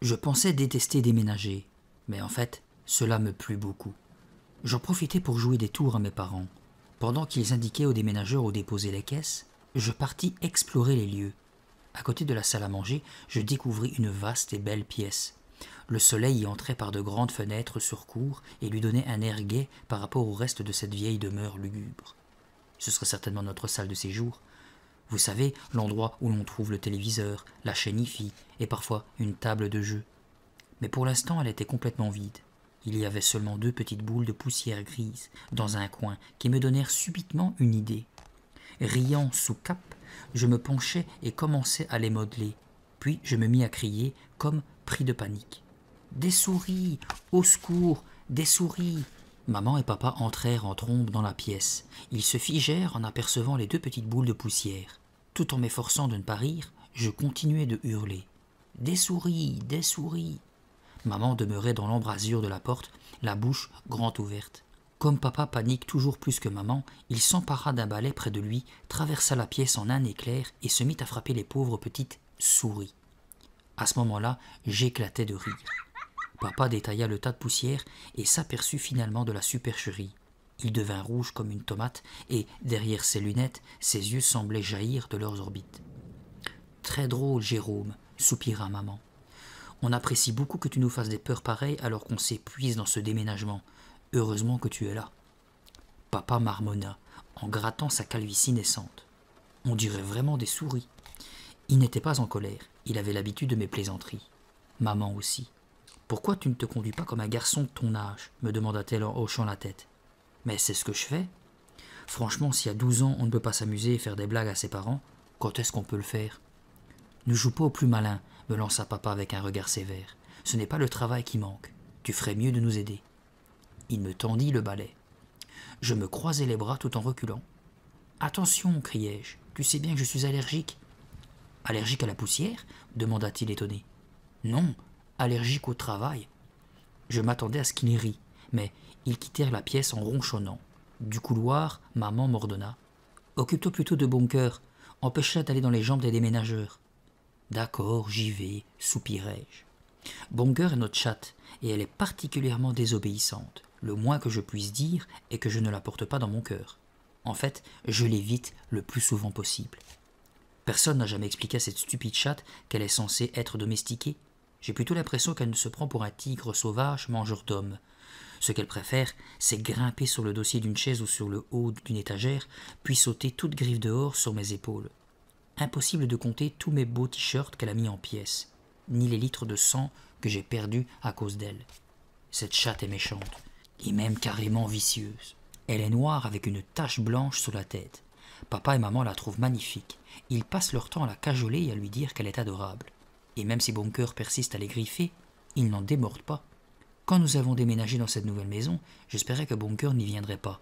Je pensais détester déménager, mais en fait, cela me plut beaucoup. J'en profitais pour jouer des tours à mes parents. Pendant qu'ils indiquaient aux déménageurs où déposer les caisses, je partis explorer les lieux. À côté de la salle à manger, je découvris une vaste et belle pièce. Le soleil y entrait par de grandes fenêtres sur cour et lui donnait un air gai par rapport au reste de cette vieille demeure lugubre. Ce serait certainement notre salle de séjour. Vous savez, l'endroit où l'on trouve le téléviseur, la chaîne IFI et parfois une table de jeu. Mais pour l'instant, elle était complètement vide. Il y avait seulement 2 petites boules de poussière grise dans un coin qui me donnèrent subitement une idée. Riant sous cape, je me penchai et commençai à les modeler. Puis je me mis à crier, comme pris de panique. « Des souris! Au secours! Des souris !» Maman et papa entrèrent en trombe dans la pièce. Ils se figèrent en apercevant les 2 petites boules de poussière. Tout en m'efforçant de ne pas rire, je continuai de hurler. « Des souris! Des souris !» Maman demeurait dans l'embrasure de la porte, la bouche grande ouverte. Comme papa panique toujours plus que maman, il s'empara d'un balai près de lui, traversa la pièce en un éclair et se mit à frapper les pauvres petites souris. À ce moment-là, j'éclatai de rire. Papa détailla le tas de poussière et s'aperçut finalement de la supercherie. Il devint rouge comme une tomate et, derrière ses lunettes, ses yeux semblaient jaillir de leurs orbites. « Très drôle, Jérôme, soupira maman. On apprécie beaucoup que tu nous fasses des peurs pareilles alors qu'on s'épuise dans ce déménagement. Heureusement que tu es là. » Papa marmonna, en grattant sa calvitie naissante. On dirait vraiment des souris. Il n'était pas en colère, il avait l'habitude de mes plaisanteries. Maman aussi. « Pourquoi tu ne te conduis pas comme un garçon de ton âge ?» me demanda-t-elle en hochant la tête. « Mais c'est ce que je fais. Franchement, si à 12 ans on ne peut pas s'amuser et faire des blagues à ses parents, quand est-ce qu'on peut le faire ?»« Ne joue pas au plus malin, » me lança papa avec un regard sévère. « Ce n'est pas le travail qui manque. Tu ferais mieux de nous aider. » Il me tendit le balai. Je me croisai les bras tout en reculant. « Attention, criai-je, tu sais bien que je suis allergique. »« Allergique à la poussière ?» demanda-t-il étonné. « Non, allergique au travail. » Je m'attendais à ce qu'il rît, mais ils quittèrent la pièce en ronchonnant. Du couloir, maman m'ordonna. « Occupe-toi plutôt de Bunker, empêche-la d'aller dans les jambes des déménageurs. »« D'accord, j'y vais, soupirai-je. Bunker est notre chatte, et elle est particulièrement désobéissante. Le moins que je puisse dire est que je ne la porte pas dans mon cœur. En fait, je l'évite le plus souvent possible. Personne n'a jamais expliqué à cette stupide chatte qu'elle est censée être domestiquée. J'ai plutôt l'impression qu'elle se prend pour un tigre sauvage mangeur d'hommes. Ce qu'elle préfère, c'est grimper sur le dossier d'une chaise ou sur le haut d'une étagère, puis sauter toute griffe dehors sur mes épaules. Impossible de compter tous mes beaux t-shirts qu'elle a mis en pièces, ni les litres de sang que j'ai perdus à cause d'elle. Cette chatte est méchante, et même carrément vicieuse. Elle est noire avec une tache blanche sur la tête. Papa et maman la trouvent magnifique. Ils passent leur temps à la cajoler et à lui dire qu'elle est adorable. Et même si Bunker persiste à les griffer, ils n'en démordent pas. Quand nous avons déménagé dans cette nouvelle maison, j'espérais que Bunker n'y viendrait pas.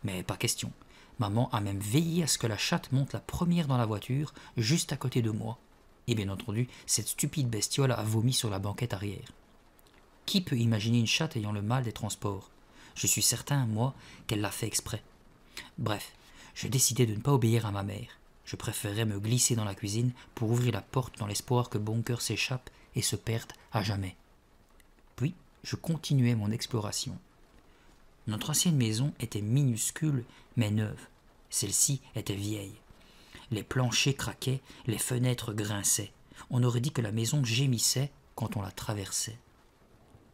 Mais pas question. Maman a même veillé à ce que la chatte monte la première dans la voiture, juste à côté de moi. Et bien entendu, cette stupide bestiole a vomi sur la banquette arrière. Qui peut imaginer une chatte ayant le mal des transports? Je suis certain, moi, qu'elle l'a fait exprès. Bref, je décidai de ne pas obéir à ma mère. Je préférais me glisser dans la cuisine pour ouvrir la porte dans l'espoir que Bunker s'échappe et se perde à jamais. Puis, je continuai mon exploration. Notre ancienne maison était minuscule mais neuve. Celle-ci était vieille. Les planchers craquaient, les fenêtres grinçaient. On aurait dit que la maison gémissait quand on la traversait.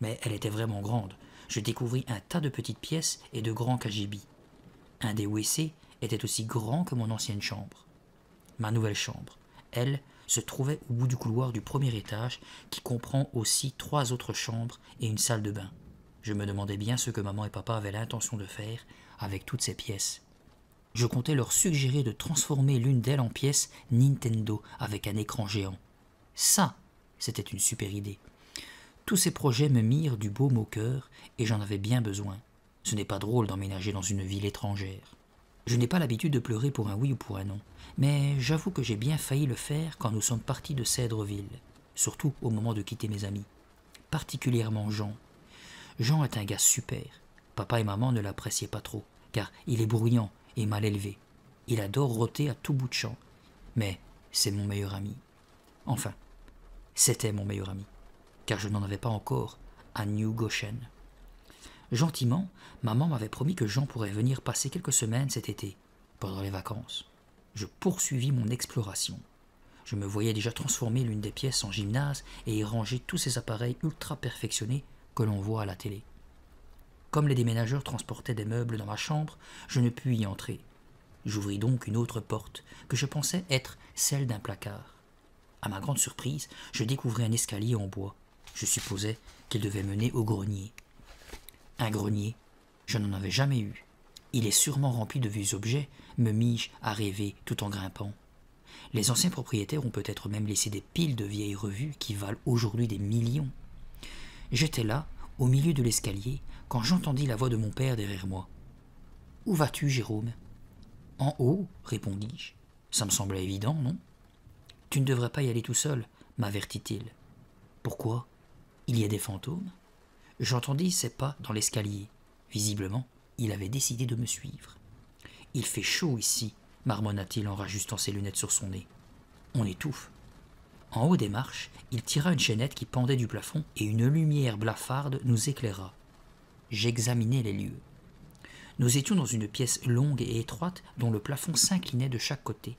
Mais elle était vraiment grande. Je découvris un tas de petites pièces et de grands cagebis. Un des WC était aussi grand que mon ancienne chambre. Ma nouvelle chambre, elle, se trouvait au bout du couloir du premier étage qui comprend aussi 3 autres chambres et une salle de bain. Je me demandais bien ce que maman et papa avaient l'intention de faire avec toutes ces pièces. Je comptais leur suggérer de transformer l'une d'elles en pièce Nintendo avec un écran géant. Ça, c'était une super idée. Tous ces projets me mirent du baume au cœur et j'en avais bien besoin. Ce n'est pas drôle d'emménager dans une ville étrangère. Je n'ai pas l'habitude de pleurer pour un oui ou pour un non, mais j'avoue que j'ai bien failli le faire quand nous sommes partis de Cèdreville, surtout au moment de quitter mes amis, particulièrement Jean. Jean est un gars super. Papa et maman ne l'appréciaient pas trop, car il est bruyant et mal élevé. Il adore rôter à tout bout de champ, mais c'est mon meilleur ami. Enfin, c'était mon meilleur ami. car je n'en avais pas encore à New Goshen. Gentiment, maman m'avait promis que Jean pourrait venir passer quelques semaines cet été, pendant les vacances. Je poursuivis mon exploration. Je me voyais déjà transformer l'une des pièces en gymnase et y ranger tous ces appareils ultra perfectionnés que l'on voit à la télé. Comme les déménageurs transportaient des meubles dans ma chambre, je ne pus y entrer. J'ouvris donc une autre porte, que je pensais être celle d'un placard. À ma grande surprise, je découvris un escalier en bois. Je supposais qu'il devait mener au grenier. Un grenier, je n'en avais jamais eu. Il est sûrement rempli de vieux objets, me mis-je à rêver tout en grimpant. Les anciens propriétaires ont peut-être même laissé des piles de vieilles revues qui valent aujourd'hui des millions. J'étais là, au milieu de l'escalier, quand j'entendis la voix de mon père derrière moi. « Où vas-tu, Jérôme ?»« En haut, répondis-je. Ça me semblait évident, non ? Tu ne devrais pas y aller tout seul, m'avertit-il. Pourquoi ? Il y a des fantômes ? J'entendis ses pas dans l'escalier. Visiblement, il avait décidé de me suivre. Il fait chaud ici, marmonna-t-il en rajustant ses lunettes sur son nez. On étouffe. En haut des marches, il tira une chaînette qui pendait du plafond et une lumière blafarde nous éclaira. J'examinai les lieux. Nous étions dans une pièce longue et étroite dont le plafond s'inclinait de chaque côté.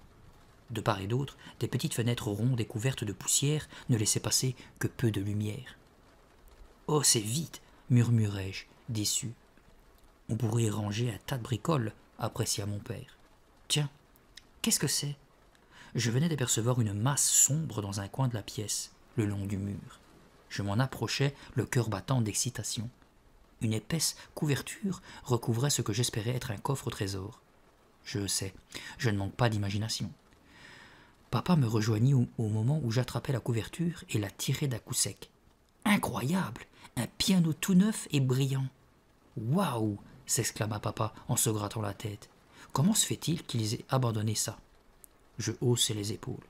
De part et d'autre, des petites fenêtres rondes et couvertes de poussière ne laissaient passer que peu de lumière. « Oh, c'est vite !» murmurai-je, déçu. « On pourrait y ranger un tas de bricoles », apprécia mon père. « Tiens, qu'est-ce que c'est ?» Je venais d'apercevoir une masse sombre dans un coin de la pièce, le long du mur. Je m'en approchais, le cœur battant d'excitation. Une épaisse couverture recouvrait ce que j'espérais être un coffre au trésor. Je sais, je ne manque pas d'imagination. Papa me rejoignit au moment où j'attrapais la couverture et la tirai d'un coup sec. Incroyable! Un piano tout neuf et brillant. Waouh! S'exclama papa en se grattant la tête. Comment se fait-il qu'ils aient abandonné ça? Je haussai les épaules.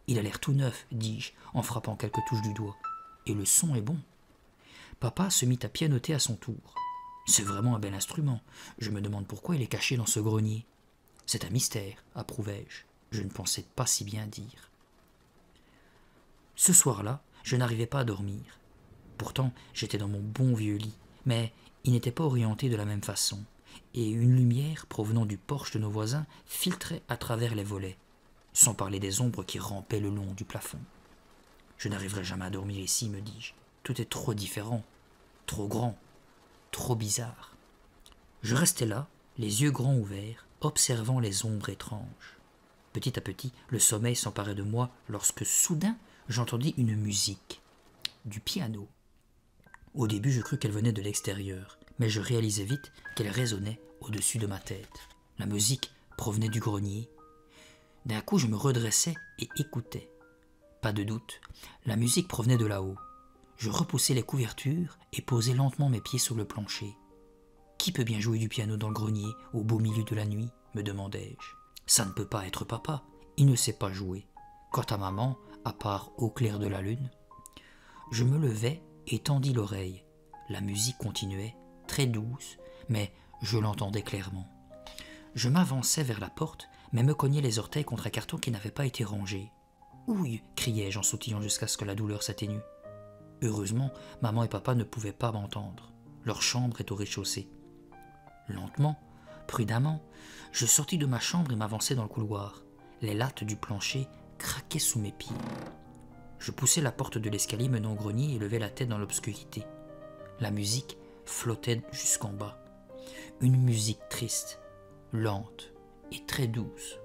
Il a l'air tout neuf, dis-je, en frappant quelques touches du doigt. Et le son est bon. Papa se mit à pianoter à son tour. C'est vraiment un bel instrument. Je me demande pourquoi il est caché dans ce grenier. C'est un mystère, approuvai-je. Je ne pensais pas si bien dire. Ce soir-là, je n'arrivais pas à dormir. Pourtant, j'étais dans mon bon vieux lit, mais il n'était pas orienté de la même façon, et une lumière provenant du porche de nos voisins filtrait à travers les volets, sans parler des ombres qui rampaient le long du plafond. Je n'arriverai jamais à dormir ici, me dis-je. Tout est trop différent, trop grand, trop bizarre. Je restais là, les yeux grands ouverts, observant les ombres étranges. Petit à petit, le sommeil s'emparait de moi lorsque soudain j'entendis une musique, du piano. Au début, je crus qu'elle venait de l'extérieur, mais je réalisai vite qu'elle résonnait au-dessus de ma tête. La musique provenait du grenier. D'un coup, je me redressai et écoutais. Pas de doute, la musique provenait de là-haut. Je repoussai les couvertures et posai lentement mes pieds sur le plancher. Qui peut bien jouer du piano dans le grenier au beau milieu de la nuit, me demandai-je. Ça ne peut pas être papa, il ne sait pas jouer. Quant à maman, à part au clair de la lune. Je me levai et tendis l'oreille. La musique continuait, très douce, mais je l'entendais clairement. Je m'avançai vers la porte, mais me cognai les orteils contre un carton qui n'avait pas été rangé. « Ouille !» criai-je en sautillant jusqu'à ce que la douleur s'atténue. Heureusement, maman et papa ne pouvaient pas m'entendre. Leur chambre est au rez-de-chaussée. Lentement, prudemment, je sortis de ma chambre et m'avançai dans le couloir. Les lattes du plancher craquaient sous mes pieds. Je poussai la porte de l'escalier menant au grenier et levai la tête dans l'obscurité. La musique flottait jusqu'en bas. Une musique triste, lente et très douce.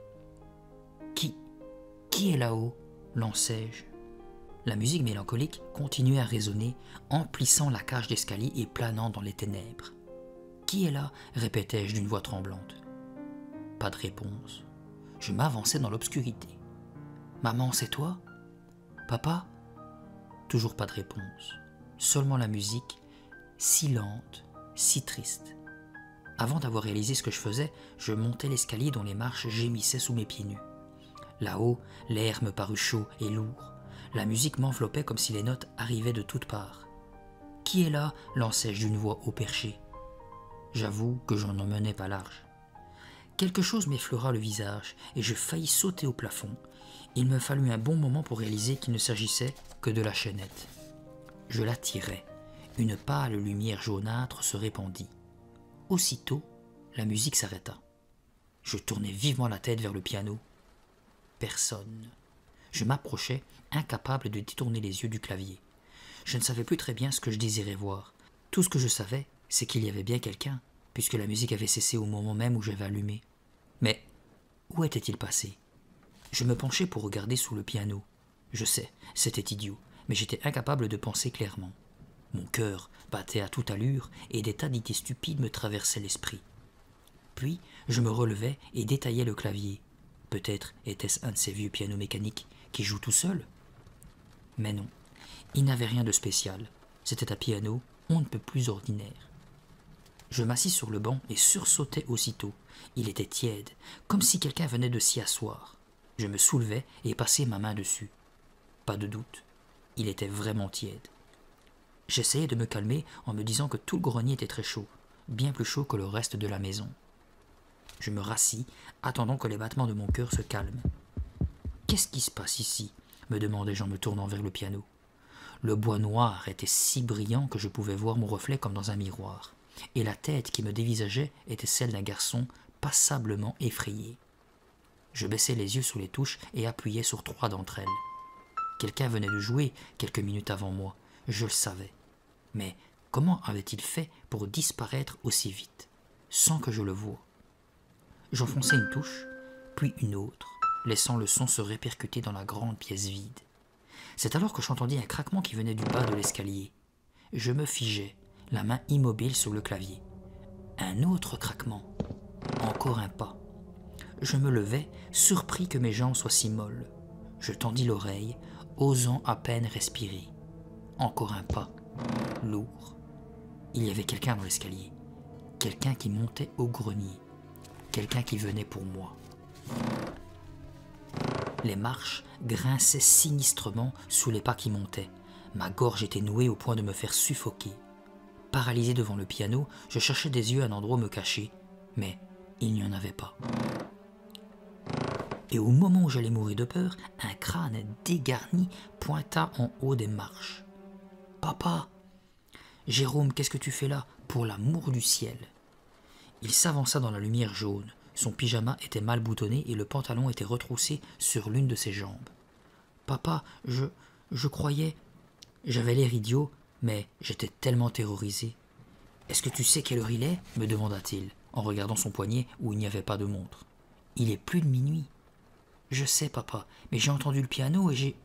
Qui est là-haut ? Lançai-je. La musique mélancolique continuait à résonner, emplissant la cage d'escalier et planant dans les ténèbres. « Qui est là ?» répétai-je d'une voix tremblante. Pas de réponse. Je m'avançai dans l'obscurité. « Maman, c'est toi ? Papa ?» Toujours pas de réponse. Seulement la musique, si lente, si triste. Avant d'avoir réalisé ce que je faisais, je montais l'escalier dont les marches gémissaient sous mes pieds nus. Là-haut, l'air me parut chaud et lourd. La musique m'enveloppait comme si les notes arrivaient de toutes parts. « Qui est là ?» lançai-je d'une voix haut perché. J'avoue que j'en emmenais pas large. Quelque chose m'effleura le visage et je faillis sauter au plafond. Il me fallut un bon moment pour réaliser qu'il ne s'agissait que de la chaînette. Je la tirai. Une pâle lumière jaunâtre se répandit. Aussitôt, la musique s'arrêta. Je tournai vivement la tête vers le piano. Personne. Je m'approchai, incapable de détourner les yeux du clavier. Je ne savais plus très bien ce que je désirais voir. Tout ce que je savais, c'est qu'il y avait bien quelqu'un, puisque la musique avait cessé au moment même où j'avais allumé. Mais où était-il passé? Je me penchai pour regarder sous le piano. Je sais, c'était idiot, mais j'étais incapable de penser clairement. Mon cœur battait à toute allure et des tas d'idées stupides me traversaient l'esprit. Puis, je me relevai et détaillai le clavier. Peut-être était-ce un de ces vieux pianos mécaniques qui jouent tout seul? Mais non, il n'avait rien de spécial. C'était un piano on ne peut plus ordinaire. Je m'assis sur le banc et sursautai aussitôt. Il était tiède, comme si quelqu'un venait de s'y asseoir. Je me soulevai et passai ma main dessus. Pas de doute, il était vraiment tiède. J'essayai de me calmer en me disant que tout le grenier était très chaud, bien plus chaud que le reste de la maison. Je me rassis, attendant que les battements de mon cœur se calment. « Qu'est-ce qui se passe ici ?» me demandai-je en me tournant vers le piano. Le bois noir était si brillant que je pouvais voir mon reflet comme dans un miroir, et la tête qui me dévisageait était celle d'un garçon passablement effrayé. Je baissai les yeux sous les touches et appuyai sur 3 d'entre elles. Quelqu'un venait de jouer quelques minutes avant moi, je le savais. Mais comment avait-il fait pour disparaître aussi vite, sans que je le voie? J'enfonçai une touche, puis une autre, laissant le son se répercuter dans la grande pièce vide. C'est alors que j'entendis un craquement qui venait du bas de l'escalier. Je me figeai, la main immobile sur le clavier. Un autre craquement. Encore un pas. Je me levai, surpris que mes jambes soient si molles. Je tendis l'oreille, osant à peine respirer. Encore un pas. Lourd. Il y avait quelqu'un dans l'escalier. Quelqu'un qui montait au grenier. Quelqu'un qui venait pour moi. Les marches grinçaient sinistrement sous les pas qui montaient. Ma gorge était nouée au point de me faire suffoquer. Paralysé devant le piano, je cherchais des yeux un endroit où me cacher, mais il n'y en avait pas. Et au moment où j'allais mourir de peur, un crâne dégarni pointa en haut des marches. « Papa !»« Jérôme, qu'est-ce que tu fais là, pour l'amour du ciel ?» Il s'avança dans la lumière jaune. Son pyjama était mal boutonné et le pantalon était retroussé sur l'une de ses jambes. « Papa, je croyais... » J'avais l'air idiot, mais j'étais tellement terrorisé. « Est-ce que tu sais quelle heure il est ?» me demanda-t-il, en regardant son poignet où il n'y avait pas de montre. « Il est plus de minuit. »« Je sais, papa, mais j'ai entendu le piano et j'ai... »«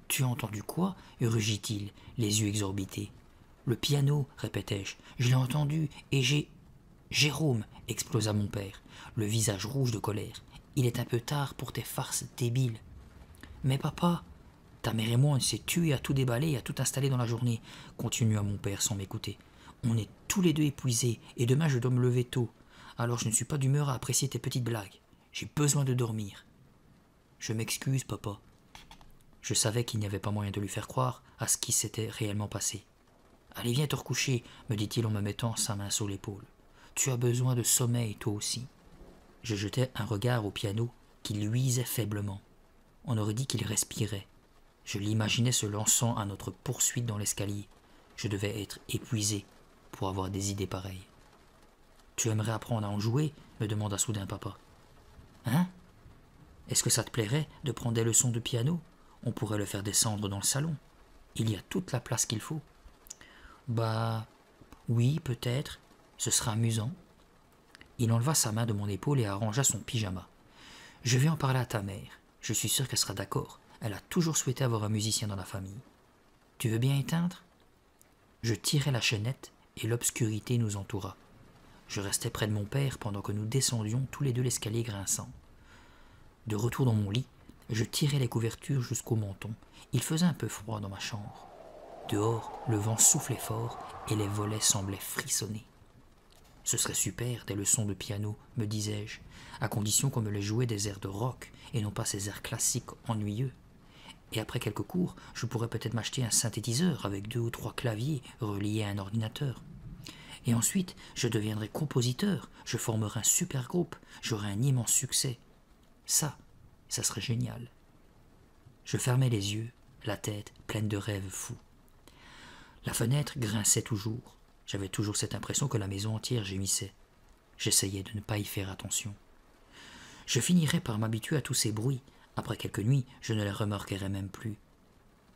Tu as entendu quoi ?» rugit-il, les yeux exorbités. « Le piano, répétai-je. Je l'ai entendu et j'ai... » « Jérôme !» explosa mon père, le visage rouge de colère. « Il est un peu tard pour tes farces débiles. »« Mais papa, ta mère et moi on s'est tués à tout déballer et à tout installer dans la journée, » continua mon père sans m'écouter. « On est tous les deux épuisés et demain je dois me lever tôt. Alors je ne suis pas d'humeur à apprécier tes petites blagues. J'ai besoin de dormir. »« Je m'excuse, papa. » Je savais qu'il n'y avait pas moyen de lui faire croire à ce qui s'était réellement passé. « Allez, viens te recoucher, » me dit-il en me mettant sa main sur l'épaule. Tu as besoin de sommeil, toi aussi. Je jetai un regard au piano qui luisait faiblement. On aurait dit qu'il respirait. Je l'imaginais se lançant à notre poursuite dans l'escalier. Je devais être épuisé pour avoir des idées pareilles. « Tu aimerais apprendre à en jouer ?» me demanda soudain papa. « Hein? Est-ce que ça te plairait de prendre des leçons de piano? On pourrait le faire descendre dans le salon. Il y a toute la place qu'il faut. »« Bah, oui, peut-être. Ce sera amusant. » Il enleva sa main de mon épaule et arrangea son pyjama. « Je vais en parler à ta mère. Je suis sûr qu'elle sera d'accord. Elle a toujours souhaité avoir un musicien dans la famille. Tu veux bien éteindre ?» Je tirai la chaînette et l'obscurité nous entoura. Je restai près de mon père pendant que nous descendions tous les deux l'escalier grinçant. De retour dans mon lit, je tirai les couvertures jusqu'au menton. Il faisait un peu froid dans ma chambre. Dehors, le vent soufflait fort et les volets semblaient frissonner. Ce serait super, des leçons de piano, me disais-je, à condition qu'on me les jouait des airs de rock et non pas ces airs classiques ennuyeux. Et après quelques cours, je pourrais peut-être m'acheter un synthétiseur avec 2 ou 3 claviers reliés à un ordinateur. Et ensuite, je deviendrai compositeur, je formerai un super groupe, j'aurai un immense succès. Ça serait génial. Je fermai les yeux, la tête pleine de rêves fous. La fenêtre grinçait toujours. J'avais toujours cette impression que la maison entière gémissait. J'essayais de ne pas y faire attention. Je finirais par m'habituer à tous ces bruits. Après quelques nuits, je ne les remarquerais même plus.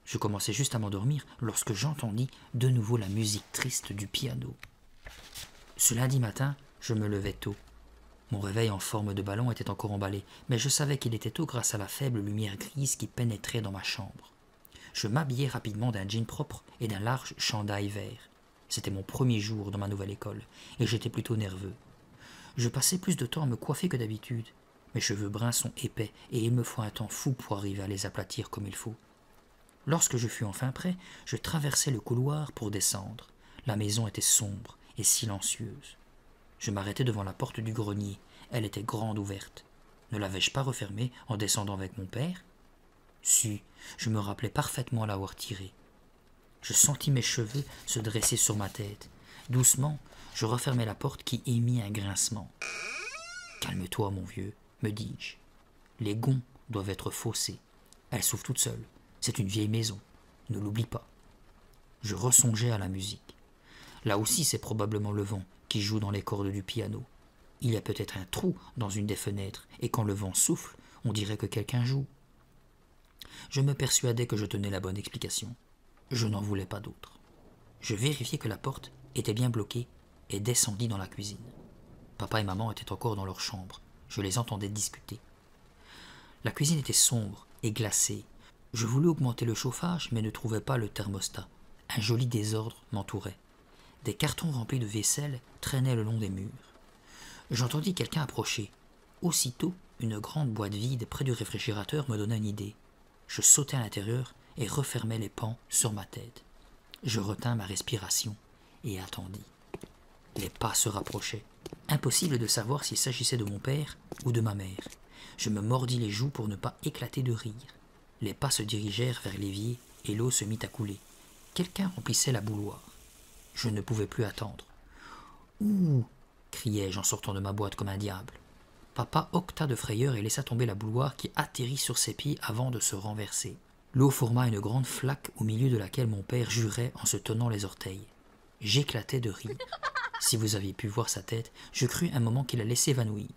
Je commençais juste à m'endormir lorsque j'entendis de nouveau la musique triste du piano. Ce lundi matin, je me levais tôt. Mon réveil en forme de ballon était encore emballé, mais je savais qu'il était tôt grâce à la faible lumière grise qui pénétrait dans ma chambre. Je m'habillai rapidement d'un jean propre et d'un large chandail vert. C'était mon premier jour dans ma nouvelle école, et j'étais plutôt nerveux. Je passais plus de temps à me coiffer que d'habitude. Mes cheveux bruns sont épais, et il me faut un temps fou pour arriver à les aplatir comme il faut. Lorsque je fus enfin prêt, je traversai le couloir pour descendre. La maison était sombre et silencieuse. Je m'arrêtai devant la porte du grenier. Elle était grande ouverte. Ne l'avais-je pas refermée en descendant avec mon père? Si, je me rappelais parfaitement l'avoir tirée. Je sentis mes cheveux se dresser sur ma tête. Doucement, je refermai la porte qui émit un grincement. « Calme-toi, mon vieux, me dis-je. Les gonds doivent être faussés. Elles s'ouvrent toutes seules. C'est une vieille maison. Ne l'oublie pas. » Je ressongeai à la musique. Là aussi, c'est probablement le vent qui joue dans les cordes du piano. Il y a peut-être un trou dans une des fenêtres, et quand le vent souffle, on dirait que quelqu'un joue. Je me persuadais que je tenais la bonne explication. Je n'en voulais pas d'autre. Je vérifiai que la porte était bien bloquée et descendis dans la cuisine. Papa et maman étaient encore dans leur chambre. Je les entendais discuter. La cuisine était sombre et glacée. Je voulus augmenter le chauffage, mais ne trouvais pas le thermostat. Un joli désordre m'entourait. Des cartons remplis de vaisselle traînaient le long des murs. J'entendis quelqu'un approcher. Aussitôt, une grande boîte vide près du réfrigérateur me donna une idée. Je sautai à l'intérieur et refermai les pans sur ma tête. Je retins ma respiration et attendis. Les pas se rapprochaient. Impossible de savoir s'il s'agissait de mon père ou de ma mère. Je me mordis les joues pour ne pas éclater de rire. Les pas se dirigèrent vers l'évier et l'eau se mit à couler. Quelqu'un remplissait la bouilloire. Je ne pouvais plus attendre. « Ouh !» criai-je en sortant de ma boîte comme un diable. Papa hoqueta de frayeur et laissa tomber la bouilloire qui atterrit sur ses pieds avant de se renverser. L'eau forma une grande flaque au milieu de laquelle mon père jurait en se tenant les orteils. J'éclatai de rire. Si vous aviez pu voir sa tête, je crus un moment qu'il allait s'évanouir.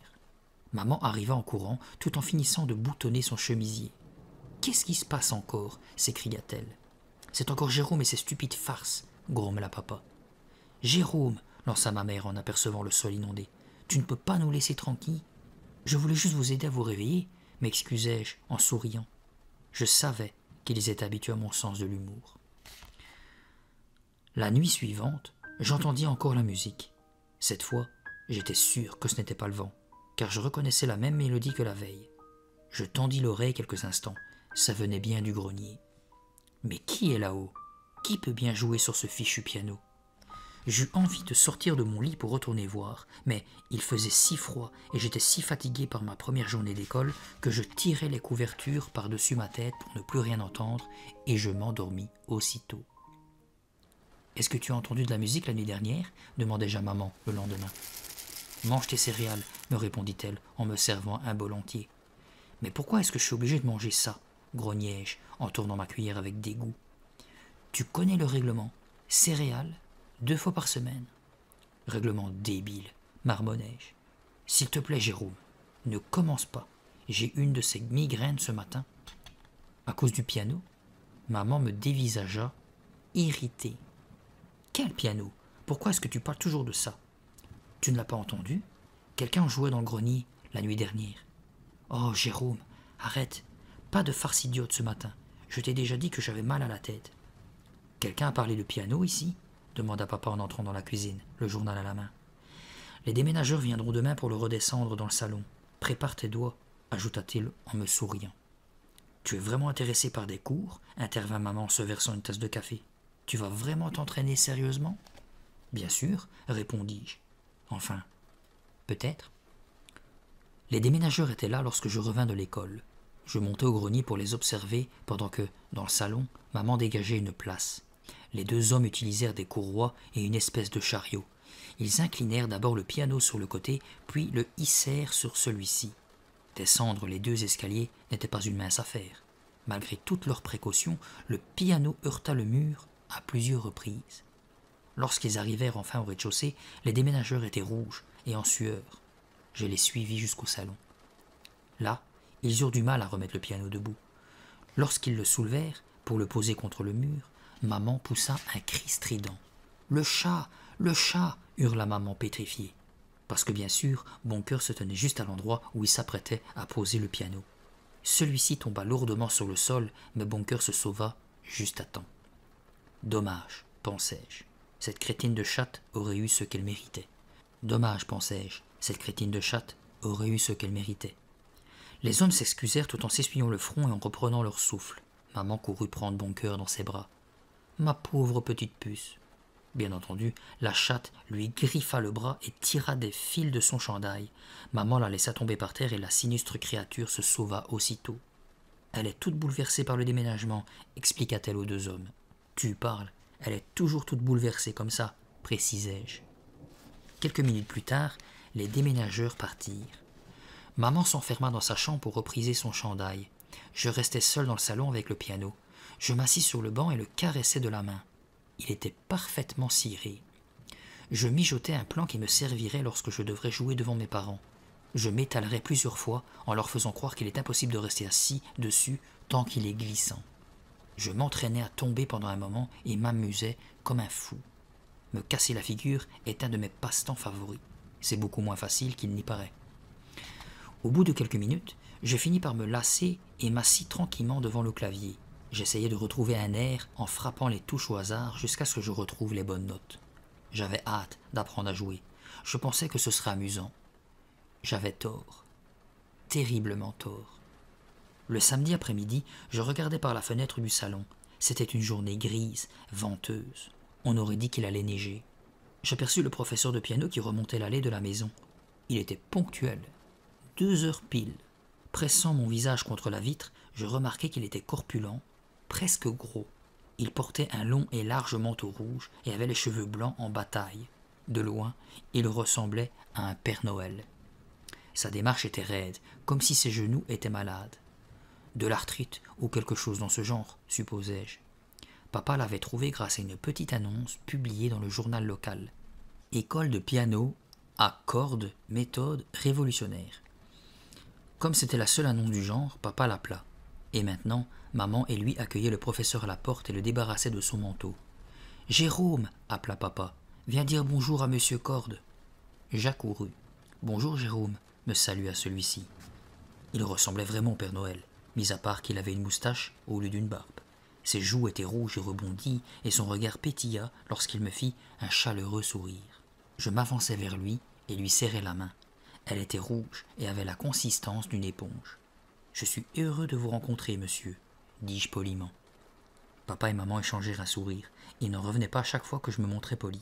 Maman arriva en courant, tout en finissant de boutonner son chemisier. « Qu'est-ce qui se passe encore » s'écria-t-elle. « C'est encore Jérôme et ses stupides farces » grommela papa. « Jérôme » lança ma mère en apercevant le sol inondé. « Tu ne peux pas nous laisser tranquilles. Je voulais juste vous aider à vous réveiller, » m'excusai-je en souriant. Je savais qu'ils étaient habitués à mon sens de l'humour. La nuit suivante, j'entendis encore la musique. Cette fois, j'étais sûr que ce n'était pas le vent, car je reconnaissais la même mélodie que la veille. Je tendis l'oreille quelques instants. Ça venait bien du grenier. Mais qui est là-haut? Qui peut bien jouer sur ce fichu piano? J'eus envie de sortir de mon lit pour retourner voir, mais il faisait si froid et j'étais si fatigué par ma première journée d'école que je tirai les couvertures par-dessus ma tête pour ne plus rien entendre et je m'endormis aussitôt. « Est-ce que tu as entendu de la musique la nuit dernière ?» demandai-je à maman le lendemain. « Mange tes céréales, » me répondit-elle en me servant un bol entier. « Mais pourquoi est-ce que je suis obligé de manger ça ?» grognai-je en tournant ma cuillère avec dégoût. « Tu connais le règlement. Céréales, 2 fois par semaine. » « Règlement débile, marmonnai-je. « S'il te plaît, Jérôme, ne commence pas. J'ai une de ces migraines ce matin. » À cause du piano, maman me dévisagea, irritée. « Quel piano? Pourquoi est-ce que tu parles toujours de ça? Tu ne l'as pas entendu? Quelqu'un jouait dans le grenier la nuit dernière. »« Oh, Jérôme, arrête. Pas de farce idiote ce matin. Je t'ai déjà dit que j'avais mal à la tête. »« Quelqu'un a parlé de piano ici ?» demanda papa en entrant dans la cuisine, le journal à la main. « Les déménageurs viendront demain pour le redescendre dans le salon. Prépare tes doigts, ajouta-t-il en me souriant. « Tu es vraiment intéressé par des cours ?» intervint maman en se versant une tasse de café. « Tu vas vraiment t'entraîner sérieusement ?»« Bien sûr, répondis-je. Enfin, peut-être. » Les déménageurs étaient là lorsque je revins de l'école. Je montai au grenier pour les observer pendant que, dans le salon, maman dégageait une place. Les 2 hommes utilisèrent des courroies et une espèce de chariot. Ils inclinèrent d'abord le piano sur le côté, puis le hissèrent sur celui-ci. Descendre les 2 escaliers n'était pas une mince affaire. Malgré toutes leurs précautions, le piano heurta le mur à plusieurs reprises. Lorsqu'ils arrivèrent enfin au rez-de-chaussée, les déménageurs étaient rouges et en sueur. Je les suivis jusqu'au salon. Là, ils eurent du mal à remettre le piano debout. Lorsqu'ils le soulevèrent, pour le poser contre le mur, maman poussa un cri strident. « Le chat! Le chat !» hurla maman pétrifiée. Parce que bien sûr, Boncoeur se tenait juste à l'endroit où il s'apprêtait à poser le piano. Celui-ci tomba lourdement sur le sol, mais Boncoeur se sauva juste à temps. Dommage, pensai-je. Cette crétine de chatte aurait eu ce qu'elle méritait. Dommage, pensai-je. Cette crétine de chatte aurait eu ce qu'elle méritait. Les hommes s'excusèrent tout en s'essuyant le front et en reprenant leur souffle. Maman courut prendre Boncoeur dans ses bras. « Ma pauvre petite puce !» Bien entendu, la chatte lui griffa le bras et tira des fils de son chandail. Maman la laissa tomber par terre et la sinistre créature se sauva aussitôt. « Elle est toute bouleversée par le déménagement, » expliqua-t-elle aux deux hommes. « Tu parles, elle est toujours toute bouleversée comme ça, » précisai-je. Quelques minutes plus tard, les déménageurs partirent. Maman s'enferma dans sa chambre pour repriser son chandail. Je restai seul dans le salon avec le piano. Je m'assis sur le banc et le caressai de la main. Il était parfaitement ciré. Je mijotais un plan qui me servirait lorsque je devrais jouer devant mes parents. Je m'étalerais plusieurs fois en leur faisant croire qu'il est impossible de rester assis dessus tant qu'il est glissant. Je m'entraînais à tomber pendant un moment et m'amusais comme un fou. Me casser la figure est un de mes passe-temps favoris. C'est beaucoup moins facile qu'il n'y paraît. Au bout de quelques minutes, je finis par me lasser et m'assis tranquillement devant le clavier. J'essayais de retrouver un air en frappant les touches au hasard jusqu'à ce que je retrouve les bonnes notes. J'avais hâte d'apprendre à jouer. Je pensais que ce serait amusant. J'avais tort. Terriblement tort. Le samedi après-midi, je regardais par la fenêtre du salon. C'était une journée grise, venteuse. On aurait dit qu'il allait neiger. J'aperçus le professeur de piano qui remontait l'allée de la maison. Il était ponctuel. 2 heures pile. Pressant mon visage contre la vitre, je remarquai qu'il était corpulent, presque gros. Il portait un long et large manteau rouge et avait les cheveux blancs en bataille. De loin, il ressemblait à un Père Noël. Sa démarche était raide, comme si ses genoux étaient malades. De l'arthrite ou quelque chose dans ce genre, supposai-je. Papa l'avait trouvé grâce à une petite annonce publiée dans le journal local. École de piano à cordes, méthode révolutionnaire. Comme c'était la seule annonce du genre, papa l'appela. Et maintenant, maman et lui accueillaient le professeur à la porte et le débarrassaient de son manteau. « Jérôme !» appela papa. « Viens dire bonjour à monsieur Corde. » J'accourus. « Bonjour Jérôme !» me salua celui-ci. Il ressemblait vraiment au Père Noël, mis à part qu'il avait une moustache au lieu d'une barbe. Ses joues étaient rouges et rebondies, et son regard pétilla lorsqu'il me fit un chaleureux sourire. Je m'avançai vers lui et lui serrai la main. Elle était rouge et avait la consistance d'une éponge. « Je suis heureux de vous rencontrer, monsieur, » dis-je poliment. Papa et maman échangèrent un sourire. Ils n'en revenaient pas à chaque fois que je me montrais poli.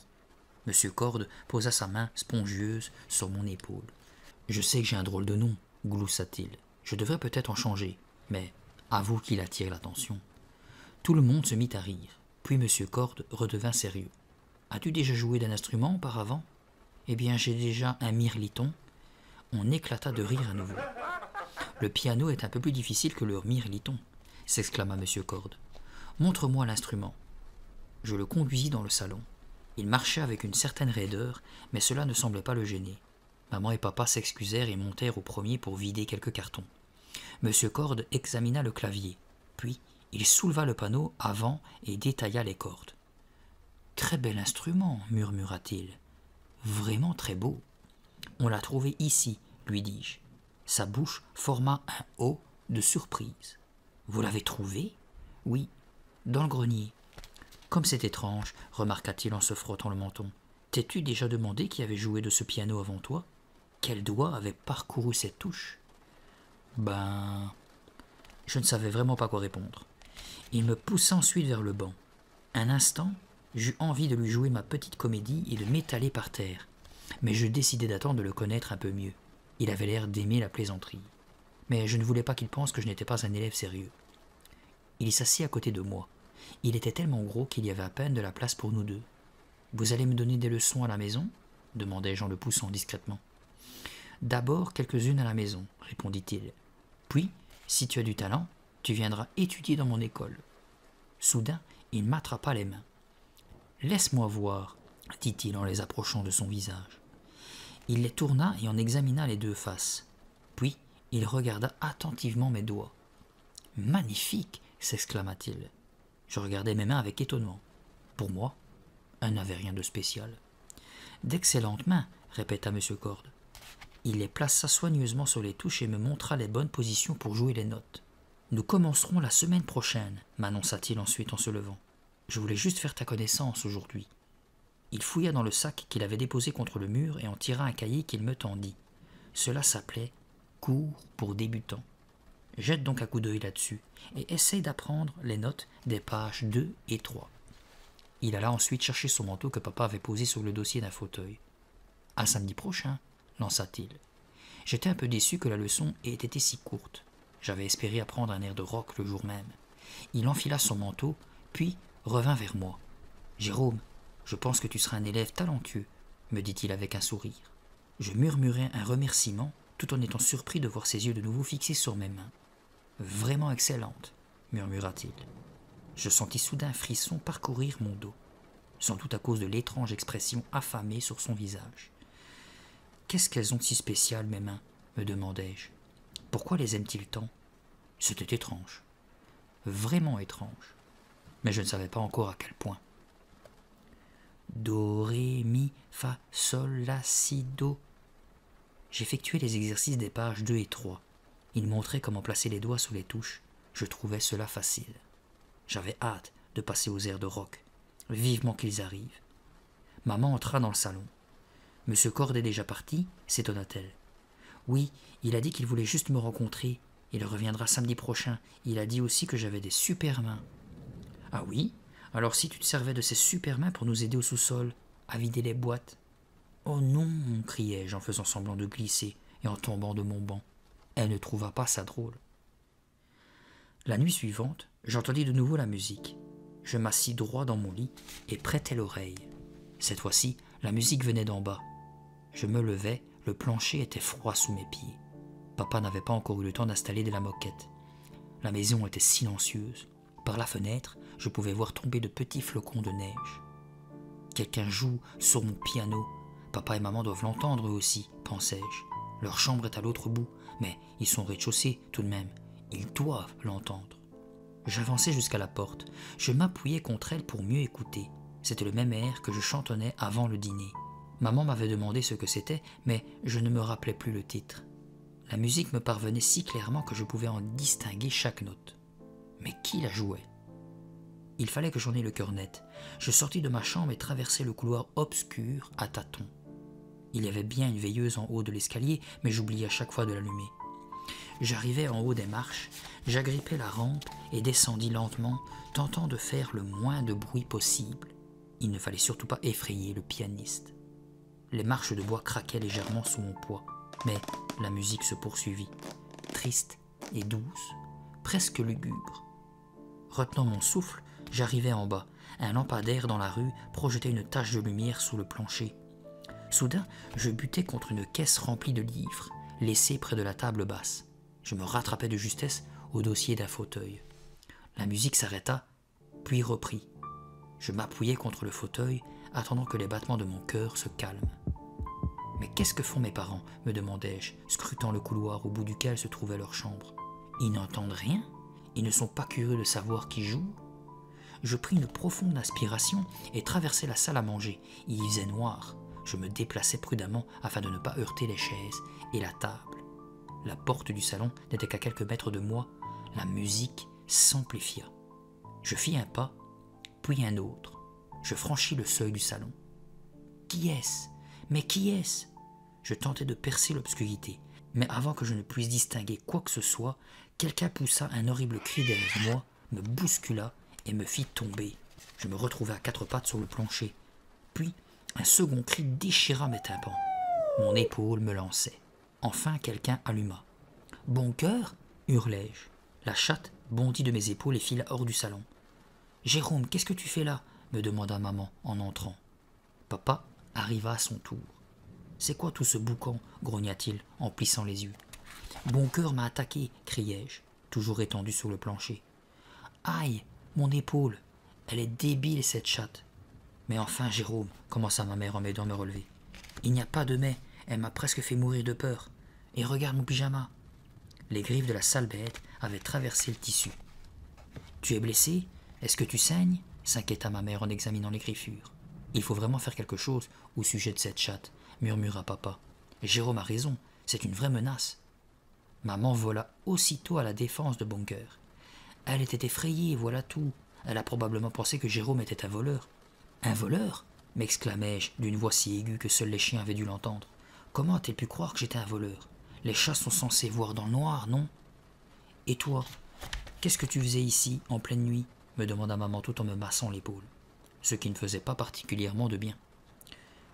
Monsieur Corde posa sa main spongieuse sur mon épaule. « Je sais que j'ai un drôle de nom, » gloussa-t-il. « Je devrais peut-être en changer, mais avoue qu'il attire l'attention. » Tout le monde se mit à rire. Puis monsieur Corde redevint sérieux. « As-tu déjà joué d'un instrument auparavant ?»« Eh bien, j'ai déjà un mirliton. » On éclata de rire à nouveau. « Le piano est un peu plus difficile que le mirliton, » s'exclama monsieur Corde. « Montre-moi l'instrument. » Je le conduisis dans le salon. Il marchait avec une certaine raideur, mais cela ne semblait pas le gêner. Maman et papa s'excusèrent et montèrent au premier pour vider quelques cartons. Monsieur Corde examina le clavier, puis il souleva le panneau avant et détailla les cordes. « Très bel instrument, murmura-t-il. Vraiment très beau. On l'a trouvé ici, lui dis-je. Sa bouche forma un O de surprise. Vous l'avez trouvé ? Oui, dans le grenier. Comme c'est étrange, remarqua-t-il en se frottant le menton. T'es-tu déjà demandé qui avait joué de ce piano avant toi ? Quel doigt avait parcouru cette touche ? Ben... Je ne savais vraiment pas quoi répondre. Il me poussa ensuite vers le banc. Un instant, j'eus envie de lui jouer ma petite comédie et de m'étaler par terre. Mais je décidai d'attendre de le connaître un peu mieux. Il avait l'air d'aimer la plaisanterie. Mais je ne voulais pas qu'il pense que je n'étais pas un élève sérieux. Il s'assit à côté de moi. Il était tellement gros qu'il y avait à peine de la place pour nous deux. « Vous allez me donner des leçons à la maison ?» demandai-je en le poussant discrètement. « D'abord quelques-unes à la maison, » répondit-il. « Puis, si tu as du talent, tu viendras étudier dans mon école. » Soudain, il m'attrapa les mains. Laisse-moi voir, dit-il en les approchant de son visage. Il les tourna et en examina les deux faces. Puis il regarda attentivement mes doigts. Magnifique, s'exclama-t-il. Je regardai mes mains avec étonnement. Pour moi, elles n'avaient rien de spécial. D'excellentes mains, répéta M. Cord. Il les plaça soigneusement sur les touches et me montra les bonnes positions pour jouer les notes. Nous commencerons la semaine prochaine, m'annonça-t-il ensuite en se levant. Je voulais juste faire ta connaissance aujourd'hui. Il fouilla dans le sac qu'il avait déposé contre le mur et en tira un cahier qu'il me tendit. Cela s'appelait « Cours pour débutants ». Jette donc un coup d'œil là-dessus et essaye d'apprendre les notes des pages 2 et 3. Il alla ensuite chercher son manteau que papa avait posé sur le dossier d'un fauteuil. « À samedi prochain », lança-t-il. J'étais un peu déçu que la leçon ait été si courte. J'avais espéré apprendre un air de rock le jour même. Il enfila son manteau, puis revint vers moi. « Jérôme, je pense que tu seras un élève talentueux, » me dit-il avec un sourire. Je murmurai un remerciement, tout en étant surpris de voir ses yeux de nouveau fixés sur mes mains. « Vraiment excellente, » murmura-t-il. Je sentis soudain un frisson parcourir mon dos, sans doute à cause de l'étrange expression affamée sur son visage. « Qu'est-ce qu'elles ont de si spécial, mes mains ?» me demandai-je. « Pourquoi les aime-t-il tant ?» C'était étrange, vraiment étrange, mais je ne savais pas encore à quel point. Do, ré, mi, fa, sol, la, si, do. J'effectuais les exercices des pages 2 et 3. Il montrait comment placer les doigts sous les touches. Je trouvais cela facile. J'avais hâte de passer aux airs de rock, vivement qu'ils arrivent. Maman entra dans le salon. « Monsieur Cord est déjà parti ?» s'étonna-t-elle. « Oui, il a dit qu'il voulait juste me rencontrer. Il reviendra samedi prochain. Il a dit aussi que j'avais des super mains. »« Ah oui ? Alors si tu te servais de ces super mains pour nous aider au sous-sol, à vider les boîtes ?»« Oh non !» criai-je en faisant semblant de glisser et en tombant de mon banc. Elle ne trouva pas ça drôle. La nuit suivante, j'entendis de nouveau la musique. Je m'assis droit dans mon lit et prêtai l'oreille. Cette fois-ci, la musique venait d'en bas. Je me levai, le plancher était froid sous mes pieds. Papa n'avait pas encore eu le temps d'installer de la moquette. La maison était silencieuse. Par la fenêtre, je pouvais voir tomber de petits flocons de neige. Quelqu'un joue sur mon piano. Papa et maman doivent l'entendre eux aussi, pensai-je. Leur chambre est à l'autre bout, mais ils sont au rez-de-chaussée tout de même. Ils doivent l'entendre. J'avançai jusqu'à la porte. Je m'appuyai contre elle pour mieux écouter. C'était le même air que je chantonnais avant le dîner. Maman m'avait demandé ce que c'était, mais je ne me rappelais plus le titre. La musique me parvenait si clairement que je pouvais en distinguer chaque note. Mais qui la jouait ? Il fallait que j'en aie le cœur net. Je sortis de ma chambre et traversai le couloir obscur à tâtons. Il y avait bien une veilleuse en haut de l'escalier, mais j'oubliais à chaque fois de l'allumer. J'arrivai en haut des marches, j'agrippai la rampe et descendis lentement, tentant de faire le moins de bruit possible. Il ne fallait surtout pas effrayer le pianiste. Les marches de bois craquaient légèrement sous mon poids, mais la musique se poursuivit, triste et douce, presque lugubre. Retenant mon souffle, j'arrivai en bas. Un lampadaire dans la rue projetait une tache de lumière sous le plancher. Soudain, je butai contre une caisse remplie de livres, laissée près de la table basse. Je me rattrapai de justesse au dossier d'un fauteuil. La musique s'arrêta, puis reprit. Je m'appuyai contre le fauteuil, attendant que les battements de mon cœur se calment. « Mais qu'est-ce que font mes parents ?» me demandai-je, scrutant le couloir au bout duquel se trouvait leur chambre. « Ils n'entendent rien ? Ils ne sont pas curieux de savoir qui joue ?» Je pris une profonde inspiration et traversai la salle à manger. Il y faisait noir. Je me déplaçai prudemment afin de ne pas heurter les chaises et la table. La porte du salon n'était qu'à quelques mètres de moi. La musique s'amplifia. Je fis un pas, puis un autre. Je franchis le seuil du salon. Qui est-ce ? Mais qui est-ce ? Je tentai de percer l'obscurité, mais avant que je ne puisse distinguer quoi que ce soit, quelqu'un poussa un horrible cri derrière moi, me bouscula et me fit tomber. Je me retrouvai à quatre pattes sur le plancher. Puis, un second cri déchira mes tympans. Mon épaule me lançait. Enfin, quelqu'un alluma. « Bon cœur » hurlai-je. La chatte bondit de mes épaules et fila hors du salon. « Jérôme, qu'est-ce que tu fais là ?» me demanda maman en entrant. Papa arriva à son tour. « C'est quoi tout ce boucan ?» grogna-t-il en plissant les yeux. « Bon cœur m'a attaqué » criai-je, toujours étendu sur le plancher. « Aïe, mon épaule, elle est débile cette chatte. » Mais enfin, Jérôme, commença ma mère en m'aidant à me relever. Il n'y a pas de mais, elle m'a presque fait mourir de peur. Et regarde mon pyjama. Les griffes de la sale bête avaient traversé le tissu. Tu es blessé? Est-ce que tu saignes? S'inquiéta ma mère en examinant les griffures. Il faut vraiment faire quelque chose au sujet de cette chatte, murmura papa. Jérôme a raison, c'est une vraie menace. Maman vola aussitôt à la défense de bon cœur. Elle était effrayée, voilà tout. Elle a probablement pensé que Jérôme était un voleur. Un voleur? M'exclamai-je d'une voix si aiguë que seuls les chiens avaient dû l'entendre. Comment a-t-elle pu croire que j'étais un voleur? Les chats sont censés voir dans le noir, non? Et toi, qu'est-ce que tu faisais ici, en pleine nuit? Me demanda maman tout en me massant l'épaule, ce qui ne faisait pas particulièrement de bien.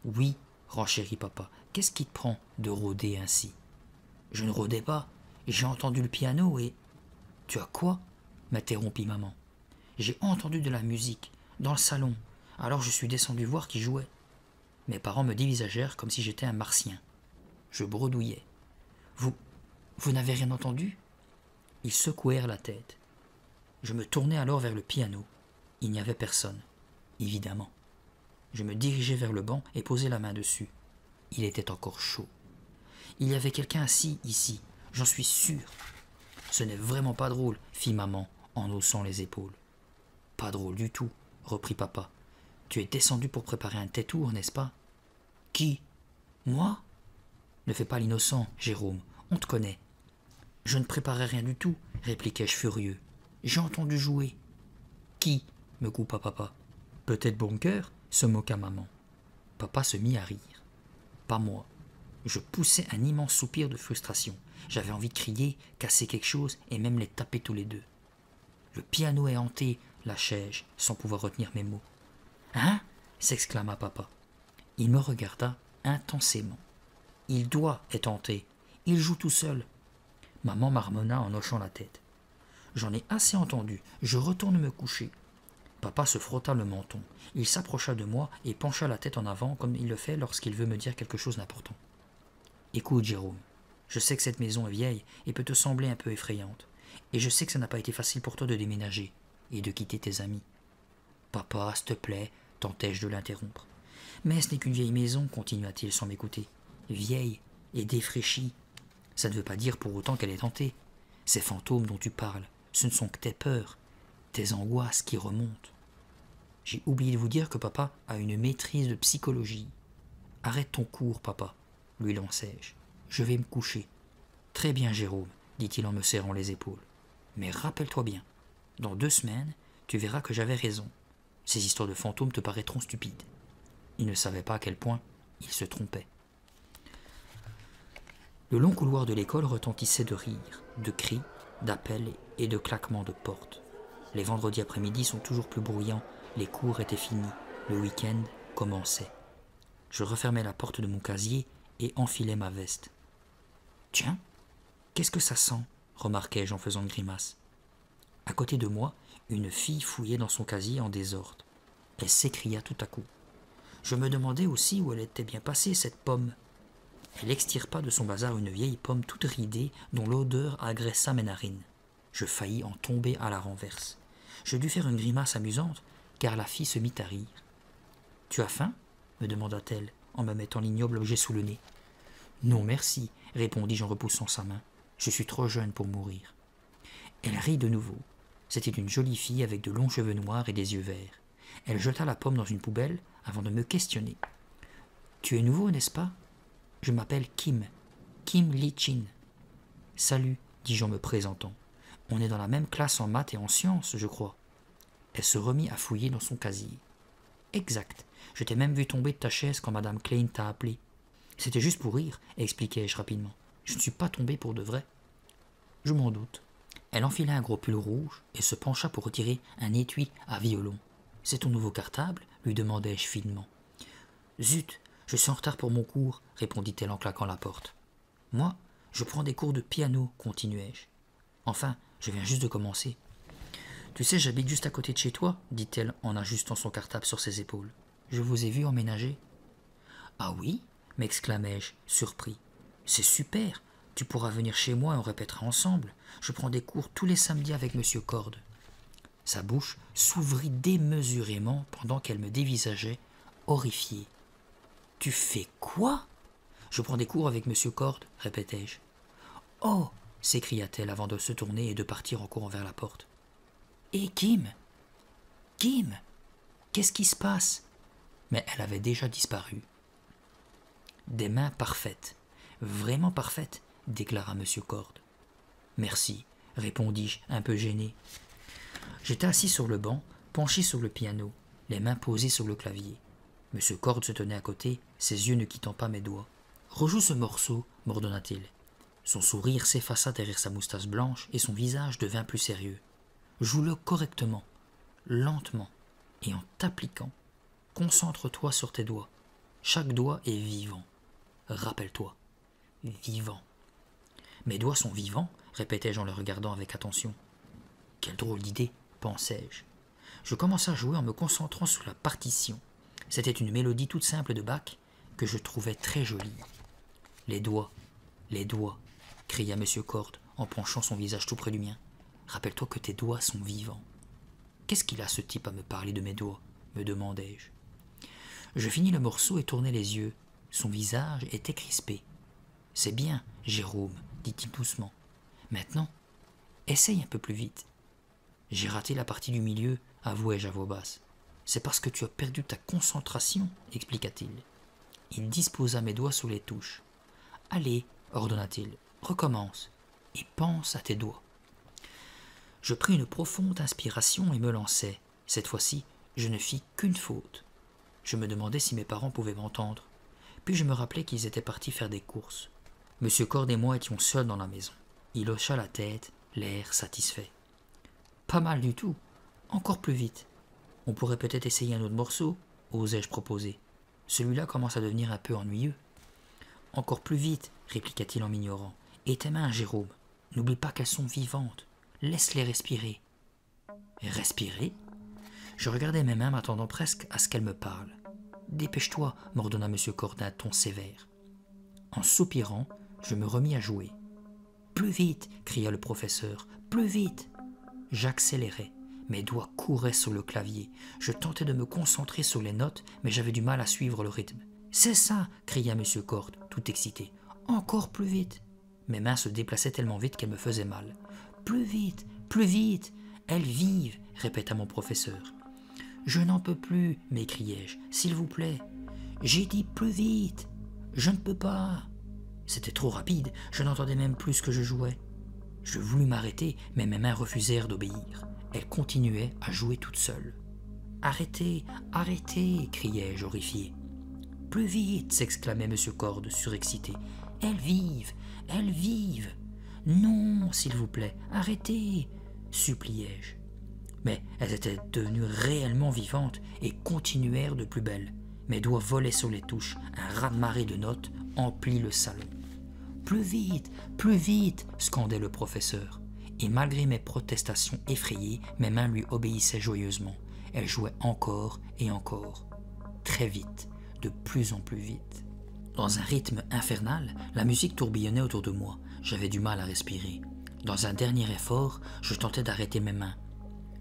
Oui, renchérit papa, qu'est-ce qui te prend de rôder ainsi? Je ne rôdais pas, j'ai entendu le piano et... Tu as quoi? M'interrompit maman. J'ai entendu de la musique, dans le salon, alors je suis descendu voir qui jouait. Mes parents me dévisagèrent comme si j'étais un martien. Je bredouillais. Vous n'avez rien entendu? Ils secouèrent la tête. Je me tournai alors vers le piano. Il n'y avait personne, évidemment. Je me dirigeai vers le banc et posai la main dessus. Il était encore chaud. Il y avait quelqu'un assis ici, j'en suis sûr. Ce n'est vraiment pas drôle, fit maman en haussant les épaules. Pas drôle du tout, reprit papa. Tu es descendu pour préparer un détour, n'est-ce pas? Qui? Moi? Ne fais pas l'innocent, Jérôme, on te connaît. Je ne préparais rien du tout, répliquai-je furieux. J'ai entendu jouer. Qui? Me coupa papa. Peut-être bon cœur, se moqua maman. Papa se mit à rire. Pas moi. Je poussai un immense soupir de frustration. J'avais envie de crier, casser quelque chose et même les taper tous les deux. Le piano est hanté, lâchai-je, sans pouvoir retenir mes mots. Hein? S'exclama papa. Il me regarda intensément. Il doit être hanté. Il joue tout seul. Maman marmonna en hochant la tête. J'en ai assez entendu, je retourne me coucher. Papa se frotta le menton. Il s'approcha de moi et pencha la tête en avant comme il le fait lorsqu'il veut me dire quelque chose d'important. Écoute, Jérôme, je sais que cette maison est vieille et peut te sembler un peu effrayante. Et je sais que ça n'a pas été facile pour toi de déménager et de quitter tes amis. Papa, s'il te plaît, tentai-je de l'interrompre. Mais ce n'est qu'une vieille maison, continua-t-il sans m'écouter. Vieille et défraîchie. Ça ne veut pas dire pour autant qu'elle est hantée. Ces fantômes dont tu parles, ce ne sont que tes peurs, tes angoisses qui remontent. J'ai oublié de vous dire que papa a une maîtrise de psychologie. Arrête ton cours, papa, lui lançai-je. Je vais me coucher. Très bien, Jérôme, dit-il en me serrant les épaules. Mais rappelle-toi bien, dans 2 semaines, tu verras que j'avais raison. Ces histoires de fantômes te paraîtront stupides. Il ne savait pas à quel point il se trompait. Le long couloir de l'école retentissait de rires, de cris, d'appels et de claquements de portes. Les vendredis après-midi sont toujours plus bruyants, les cours étaient finis, le week-end commençait. Je refermai la porte de mon casier et enfilai ma veste. « Tiens, qu'est-ce que ça sent ?» remarquai-je en faisant une grimace. À côté de moi, une fille fouillait dans son casier en désordre. Elle s'écria tout à coup. Je me demandais aussi où elle était bien passée, cette pomme. Elle extirpa de son bazar une vieille pomme toute ridée dont l'odeur agressa mes narines. Je faillis en tomber à la renverse. Je dus faire une grimace amusante, car la fille se mit à rire. « Tu as faim ?» me demanda-t-elle, en me mettant l'ignoble objet sous le nez. « Non, merci, » répondis-je en repoussant sa main. « Je suis trop jeune pour mourir. » Elle rit de nouveau. C'était une jolie fille avec de longs cheveux noirs et des yeux verts. Elle jeta la pomme dans une poubelle avant de me questionner. « Tu es nouveau, n'est-ce pas ? Je m'appelle Kim Lee-chin. »« Salut, dis-je en me présentant. On est dans la même classe en maths et en sciences, je crois. » Elle se remit à fouiller dans son casier. « Exact. Je t'ai même vu tomber de ta chaise quand Madame Klein t'a appelé. C'était juste pour rire, expliquai-je rapidement. Je ne suis pas tombé pour de vrai. » Je m'en doute. Elle enfila un gros pull rouge et se pencha pour retirer un étui à violon. « C'est ton nouveau cartable ?» lui demandai-je finement. « Zut, je suis en retard pour mon cours, » répondit-elle en claquant la porte. « Moi, je prends des cours de piano, » continuai-je. « Enfin, je viens juste de commencer. »« Tu sais, j'habite juste à côté de chez toi, » dit-elle en ajustant son cartable sur ses épaules. « Je vous ai vu emménager. »« Ah oui ?» m'exclamai-je, surpris. « C'est super, tu pourras venir chez moi et on répétera ensemble. Je prends des cours tous les samedis avec Monsieur Corde. » Sa bouche s'ouvrit démesurément pendant qu'elle me dévisageait, horrifiée. « Tu fais quoi ?»« Je prends des cours avec Monsieur Cord, répétai-je. « Oh » s'écria-t-elle avant de se tourner et de partir en courant vers la porte. « Et Kim ?»« Kim, qu'est-ce qui se passe ?» Mais elle avait déjà disparu. « Des mains parfaites, vraiment parfaites, déclara Monsieur Cord. « Merci, répondis-je, un peu gêné. J'étais assis sur le banc, penché sur le piano, les mains posées sur le clavier. Monsieur Cord se tenait à côté, ses yeux ne quittant pas mes doigts. « Rejoue ce morceau, m'ordonna-t-il. » Son sourire s'effaça derrière sa moustache blanche et son visage devint plus sérieux. « Joue-le correctement, lentement, et en t'appliquant. Concentre-toi sur tes doigts. Chaque doigt est vivant. Rappelle-toi, vivant. » « Mes doigts sont vivants, répétai-je en le regardant avec attention. Quelle drôle d'idée, pensai-je. Je commençai à jouer en me concentrant sur la partition. C'était une mélodie toute simple de Bach que je trouvais très jolie. Les doigts, cria M. Cord en penchant son visage tout près du mien. Rappelle-toi que tes doigts sont vivants. Qu'est-ce qu'il a ce type à me parler de mes doigts, me demandai-je. Je finis le morceau et tournai les yeux. Son visage était crispé. C'est bien, Jérôme, dit-il doucement. Maintenant, essaye un peu plus vite. J'ai raté la partie du milieu, avouai-je à voix basse. C'est parce que tu as perdu ta concentration, expliqua-t-il. Il disposa mes doigts sous les touches. Allez, ordonna-t-il, recommence et pense à tes doigts. Je pris une profonde inspiration et me lançai. Cette fois-ci, je ne fis qu'une faute. Je me demandais si mes parents pouvaient m'entendre. Puis je me rappelai qu'ils étaient partis faire des courses. Monsieur Cord et moi étions seuls dans la maison. Il hocha la tête, l'air satisfait. Pas mal du tout. Encore plus vite. On pourrait peut-être essayer un autre morceau, osai-je proposer. Celui-là commence à devenir un peu ennuyeux. Encore plus vite, répliqua-t-il en m'ignorant. Et tes mains, Jérôme, n'oublie pas qu'elles sont vivantes. Laisse-les respirer. Respirer ? Je regardais mes mains, m'attendant presque à ce qu'elles me parlent. Dépêche-toi, m'ordonna M. Cord d'un ton sévère. En soupirant, je me remis à jouer. Plus vite, cria le professeur, plus vite. J'accélérais. Mes doigts couraient sur le clavier. Je tentais de me concentrer sur les notes, mais j'avais du mal à suivre le rythme. C'est ça, cria M. Cord, tout excité. Encore plus vite. Mes mains se déplaçaient tellement vite qu'elles me faisaient mal. Plus vite, plus vite. Elles vivent, répéta mon professeur. Je n'en peux plus, m'écriai-je. S'il vous plaît. J'ai dit plus vite. Je ne peux pas. C'était trop rapide, je n'entendais même plus ce que je jouais. Je voulus m'arrêter, mais mes mains refusèrent d'obéir. Elles continuaient à jouer toutes seules. « Arrêtez, arrêtez !» criai-je horrifié. « Plus vite !» s'exclamait M. Cord, surexcité. « Elles vivent, elles vivent !»« Non, s'il vous plaît, arrêtez !» suppliai-je. Mais elles étaient devenues réellement vivantes et continuèrent de plus belle. Mes doigts volaient sur les touches, un raz-de-marée de notes emplit le salon. « Plus vite !» scandait le professeur. Et malgré mes protestations effrayées, mes mains lui obéissaient joyeusement. Elles jouaient encore et encore. Très vite, de plus en plus vite. Dans un rythme infernal, la musique tourbillonnait autour de moi. J'avais du mal à respirer. Dans un dernier effort, je tentais d'arrêter mes mains.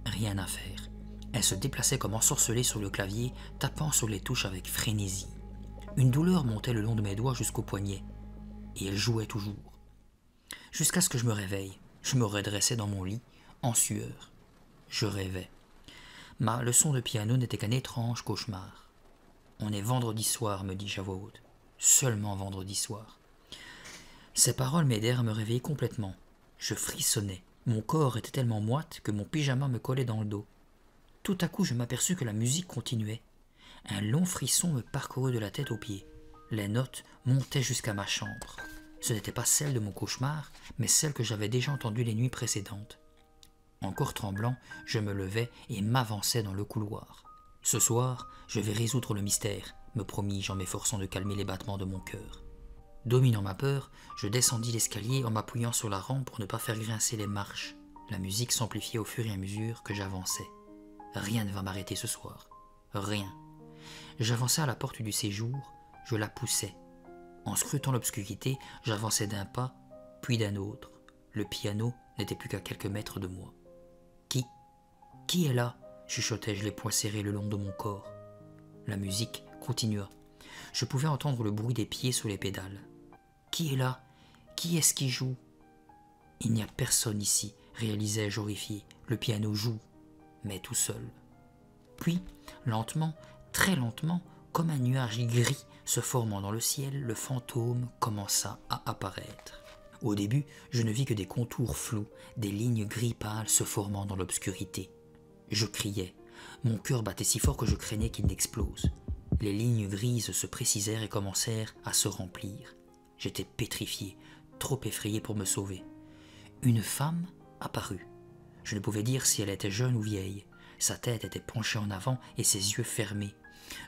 Rien à faire. Elles se déplaçaient comme ensorcelées sur le clavier, tapant sur les touches avec frénésie. Une douleur montait le long de mes doigts jusqu'au poignet. Et elles jouaient toujours. Jusqu'à ce que je me réveille. Je me redressai dans mon lit, en sueur. Je rêvais. Ma leçon de piano n'était qu'un étrange cauchemar. On est vendredi soir, me dis-je à voix haute. Seulement vendredi soir. Ces paroles m'aidèrent à me réveiller complètement. Je frissonnais. Mon corps était tellement moite que mon pyjama me collait dans le dos. Tout à coup, je m'aperçus que la musique continuait. Un long frisson me parcourut de la tête aux pieds. Les notes montaient jusqu'à ma chambre. Ce n'était pas celle de mon cauchemar, mais celle que j'avais déjà entendue les nuits précédentes. Encore tremblant, je me levai et m'avançai dans le couloir. Ce soir, je vais résoudre le mystère, me promis-je en m'efforçant de calmer les battements de mon cœur. Dominant ma peur, je descendis l'escalier en m'appuyant sur la rampe pour ne pas faire grincer les marches. La musique s'amplifiait au fur et à mesure que j'avançais. Rien ne va m'arrêter ce soir. Rien. J'avançai à la porte du séjour, je la poussai. En scrutant l'obscurité, j'avançai d'un pas, puis d'un autre. Le piano n'était plus qu'à quelques mètres de moi. Qui Qui est là ?» chuchotai-je, les poings serrés le long de mon corps. La musique continua. Je pouvais entendre le bruit des pieds sous les pédales. « Qui est là ? Qui est-ce qui joue ?»« Il n'y a personne ici, réalisai-je horrifié. Le piano joue, mais tout seul. » Puis, lentement, très lentement, comme un nuage gris se formant dans le ciel, le fantôme commença à apparaître. Au début, je ne vis que des contours flous, des lignes gris pâles se formant dans l'obscurité. Je criais. Mon cœur battait si fort que je craignais qu'il n'explose. Les lignes grises se précisèrent et commencèrent à se remplir. J'étais pétrifié, trop effrayé pour me sauver. Une femme apparut. Je ne pouvais dire si elle était jeune ou vieille. Sa tête était penchée en avant et ses yeux fermés.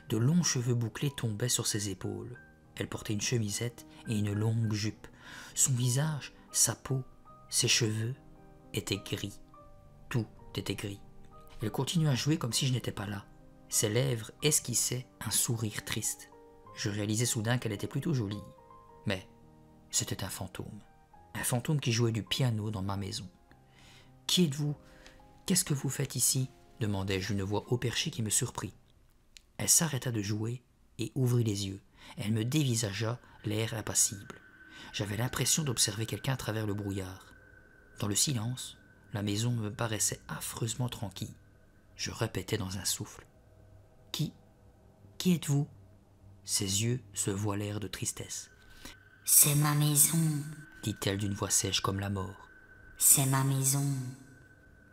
De longs cheveux bouclés tombaient sur ses épaules. Elle portait une chemisette et une longue jupe. Son visage, sa peau, ses cheveux étaient gris. Tout était gris. Elle continua à jouer comme si je n'étais pas là. Ses lèvres esquissaient un sourire triste. Je réalisai soudain qu'elle était plutôt jolie. Mais c'était un fantôme. Un fantôme qui jouait du piano dans ma maison. « Qui êtes-vous ? Qu'est-ce que vous faites ici ?» demandai-je d'une voix haut perchée qui me surprit. Elle s'arrêta de jouer et ouvrit les yeux. Elle me dévisagea, l'air impassible. J'avais l'impression d'observer quelqu'un à travers le brouillard. Dans le silence, la maison me paraissait affreusement tranquille. Je répétais dans un souffle. « Qui êtes-vous » Ses yeux se voilèrent de tristesse. « C'est ma maison, » dit-elle d'une voix sèche comme la mort. « C'est ma maison. »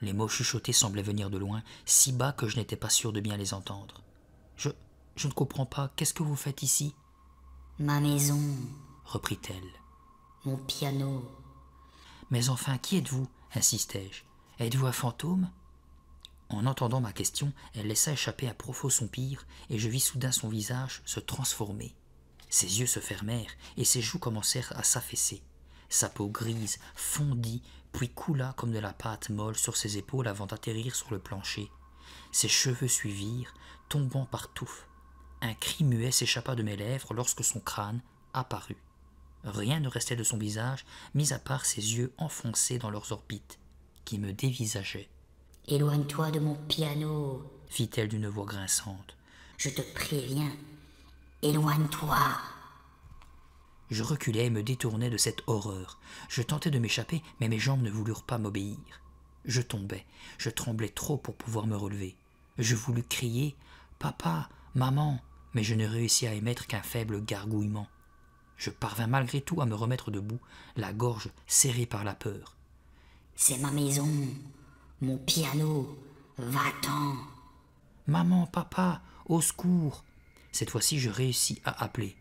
Les mots chuchotés semblaient venir de loin, si bas que je n'étais pas sûr de bien les entendre. « Je ne comprends pas. Qu'est-ce que vous faites ici ?»« Ma maison, » reprit-elle. « Mon piano. » »« Mais enfin, qui êtes-vous » insistai-je. « Êtes-vous un fantôme ?» En entendant ma question, elle laissa échapper un profond soupir et je vis soudain son visage se transformer. Ses yeux se fermèrent et ses joues commencèrent à s'affaisser. Sa peau grise fondit puis coula comme de la pâte molle sur ses épaules avant d'atterrir sur le plancher. Ses cheveux suivirent, tombant par touffes. Un cri muet s'échappa de mes lèvres lorsque son crâne apparut. Rien ne restait de son visage, mis à part ses yeux enfoncés dans leurs orbites, qui me dévisageaient. « Éloigne-toi de mon piano, » fit-elle d'une voix grinçante. « Je te préviens, éloigne-toi. » Je reculais et me détournais de cette horreur. Je tentais de m'échapper, mais mes jambes ne voulurent pas m'obéir. Je tombais, je tremblais trop pour pouvoir me relever. Je voulus crier « Papa, maman !» mais je ne réussis à émettre qu'un faible gargouillement. Je parvins malgré tout à me remettre debout, la gorge serrée par la peur. « C'est ma maison, mon piano, va-t'en. » « Maman, papa, au secours !» Cette fois-ci, je réussis à appeler.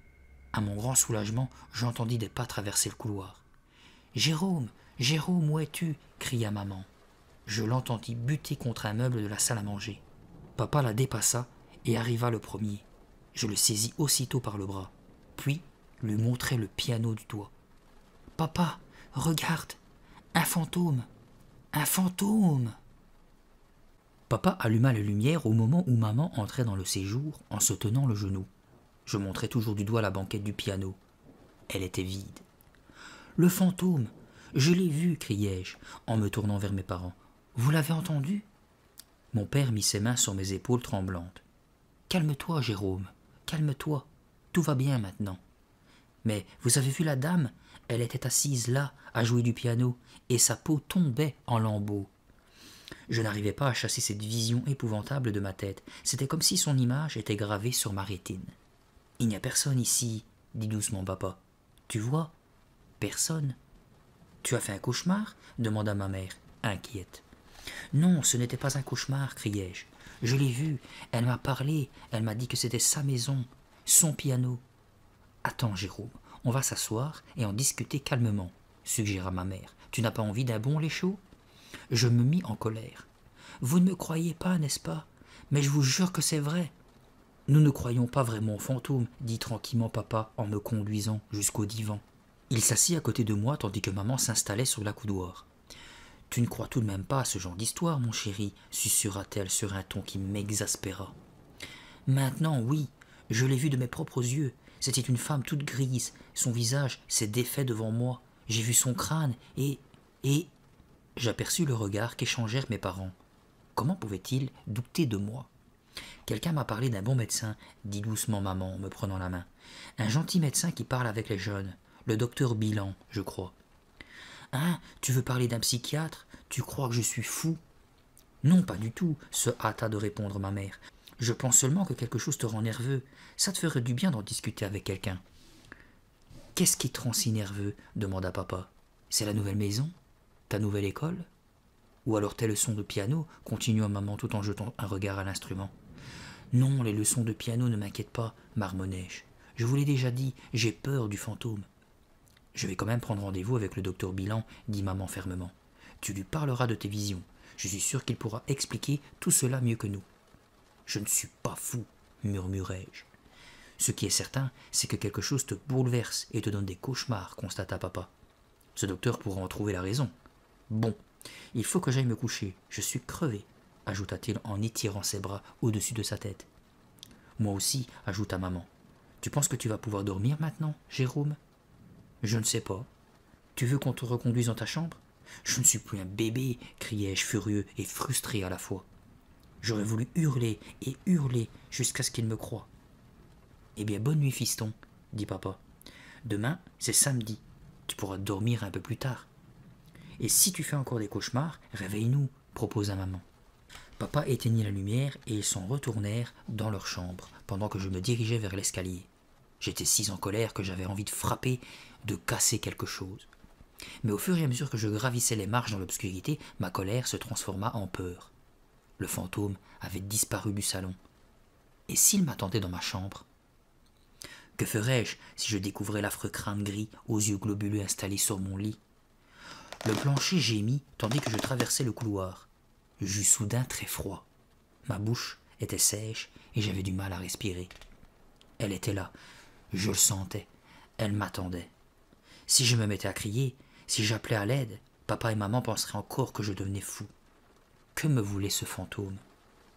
À mon grand soulagement, j'entendis des pas traverser le couloir. « Jérôme, Jérôme, où es-tu » cria maman. Je l'entendis buter contre un meuble de la salle à manger. Papa la dépassa et arriva le premier. Je le saisis aussitôt par le bras, puis lui montrai le piano du doigt. « Papa, regarde, un fantôme, un fantôme !» Papa alluma la lumière au moment où maman entrait dans le séjour en se tenant le genou. Je montrai toujours du doigt la banquette du piano. Elle était vide. « Le fantôme, je l'ai vu !» criai-je en me tournant vers mes parents. « Vous l'avez entendu ?» Mon père mit ses mains sur mes épaules tremblantes. « Calme-toi, Jérôme, calme-toi, tout va bien maintenant. »« Mais vous avez vu la dame ? Elle était assise là, à jouer du piano, et sa peau tombait en lambeaux. » Je n'arrivais pas à chasser cette vision épouvantable de ma tête. C'était comme si son image était gravée sur ma rétine. « Il n'y a personne ici, » dit doucement papa. « Tu vois ? Personne. »« Tu as fait un cauchemar ?» demanda ma mère, inquiète. « Non, ce n'était pas un cauchemar, criai-je. Je l'ai vue, elle m'a parlé, elle m'a dit que c'était sa maison, son piano. »« Attends, Jérôme, on va s'asseoir et en discuter calmement, » suggéra ma mère. « Tu n'as pas envie d'un bon lait chaud ?» Je me mis en colère. « Vous ne me croyez pas, n'est-ce pas ? Mais je vous jure que c'est vrai. »« Nous ne croyons pas vraiment aux fantômes, » dit tranquillement papa en me conduisant jusqu'au divan. Il s'assit à côté de moi tandis que maman s'installait sur l'accoudoir. « Tu ne crois tout de même pas à ce genre d'histoire, mon chéri » susurra-t-elle sur un ton qui m'exaspéra. « Maintenant, oui, je l'ai vue de mes propres yeux. C'était une femme toute grise. Son visage s'est défait devant moi. J'ai vu son crâne et... J'aperçus le regard qu'échangèrent mes parents. Comment pouvait-il douter de moi? Quelqu'un m'a parlé d'un bon médecin, dit doucement maman en me prenant la main. Un gentil médecin qui parle avec les jeunes, le docteur Bilan, je crois. Hein, tu veux parler d'un psychiatre? Tu crois que je suis fou? Non, pas du tout, se hâta de répondre ma mère. Je pense seulement que quelque chose te rend nerveux. Ça te ferait du bien d'en discuter avec quelqu'un. Qu'est-ce qui te rend si nerveux? Demanda papa. C'est la nouvelle maison? Ta nouvelle école? Ou alors tes leçons de piano? Continua maman tout en jetant un regard à l'instrument. Non, les leçons de piano ne m'inquiètent pas, marmonnai-je. Je vous l'ai déjà dit, j'ai peur du fantôme. Je vais quand même prendre rendez-vous avec le docteur Bilan, dit maman fermement. Tu lui parleras de tes visions. Je suis sûr qu'il pourra expliquer tout cela mieux que nous. Je ne suis pas fou, murmurai-je. Ce qui est certain, c'est que quelque chose te bouleverse et te donne des cauchemars, constata papa. Ce docteur pourra en trouver la raison. Bon, il faut que j'aille me coucher, je suis crevé, ajouta-t-il en étirant ses bras au-dessus de sa tête. Moi aussi, ajouta maman. Tu penses que tu vas pouvoir dormir maintenant, Jérôme? Je ne sais pas. Tu veux qu'on te reconduise dans ta chambre? Je ne suis plus un bébé, criai-je furieux et frustré à la fois. J'aurais voulu hurler et hurler jusqu'à ce qu'il me croie. Eh bien, bonne nuit, fiston, dit papa. Demain, c'est samedi. Tu pourras dormir un peu plus tard. Et si tu fais encore des cauchemars, réveille-nous, proposa maman. Papa éteignit la lumière et ils s'en retournèrent dans leur chambre, pendant que je me dirigeais vers l'escalier. J'étais si en colère que j'avais envie de frapper, de casser quelque chose. Mais au fur et à mesure que je gravissais les marches dans l'obscurité, ma colère se transforma en peur. Le fantôme avait disparu du salon. Et s'il m'attendait dans ma chambre? Que ferais-je si je découvrais l'affreux crâne gris aux yeux globuleux installé sur mon lit? Le plancher gémit tandis que je traversais le couloir. J'eus soudain très froid. Ma bouche était sèche et j'avais du mal à respirer. Elle était là, je le sentais, elle m'attendait. Si je me mettais à crier, si j'appelais à l'aide, papa et maman penseraient encore que je devenais fou. Que me voulait ce fantôme?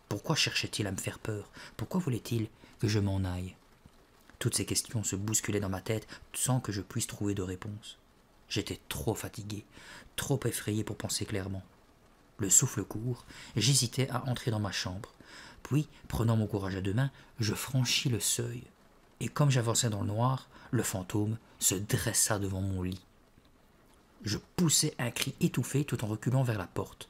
Pourquoi cherchait-il à me faire peur? Pourquoi voulait-il que je m'en aille? Toutes ces questions se bousculaient dans ma tête sans que je puisse trouver de réponse. J'étais trop fatigué, trop effrayé pour penser clairement. Le souffle court, j'hésitais à entrer dans ma chambre. Puis, prenant mon courage à deux mains, je franchis le seuil. Et comme j'avançais dans le noir, le fantôme se dressa devant mon lit. Je poussai un cri étouffé tout en reculant vers la porte.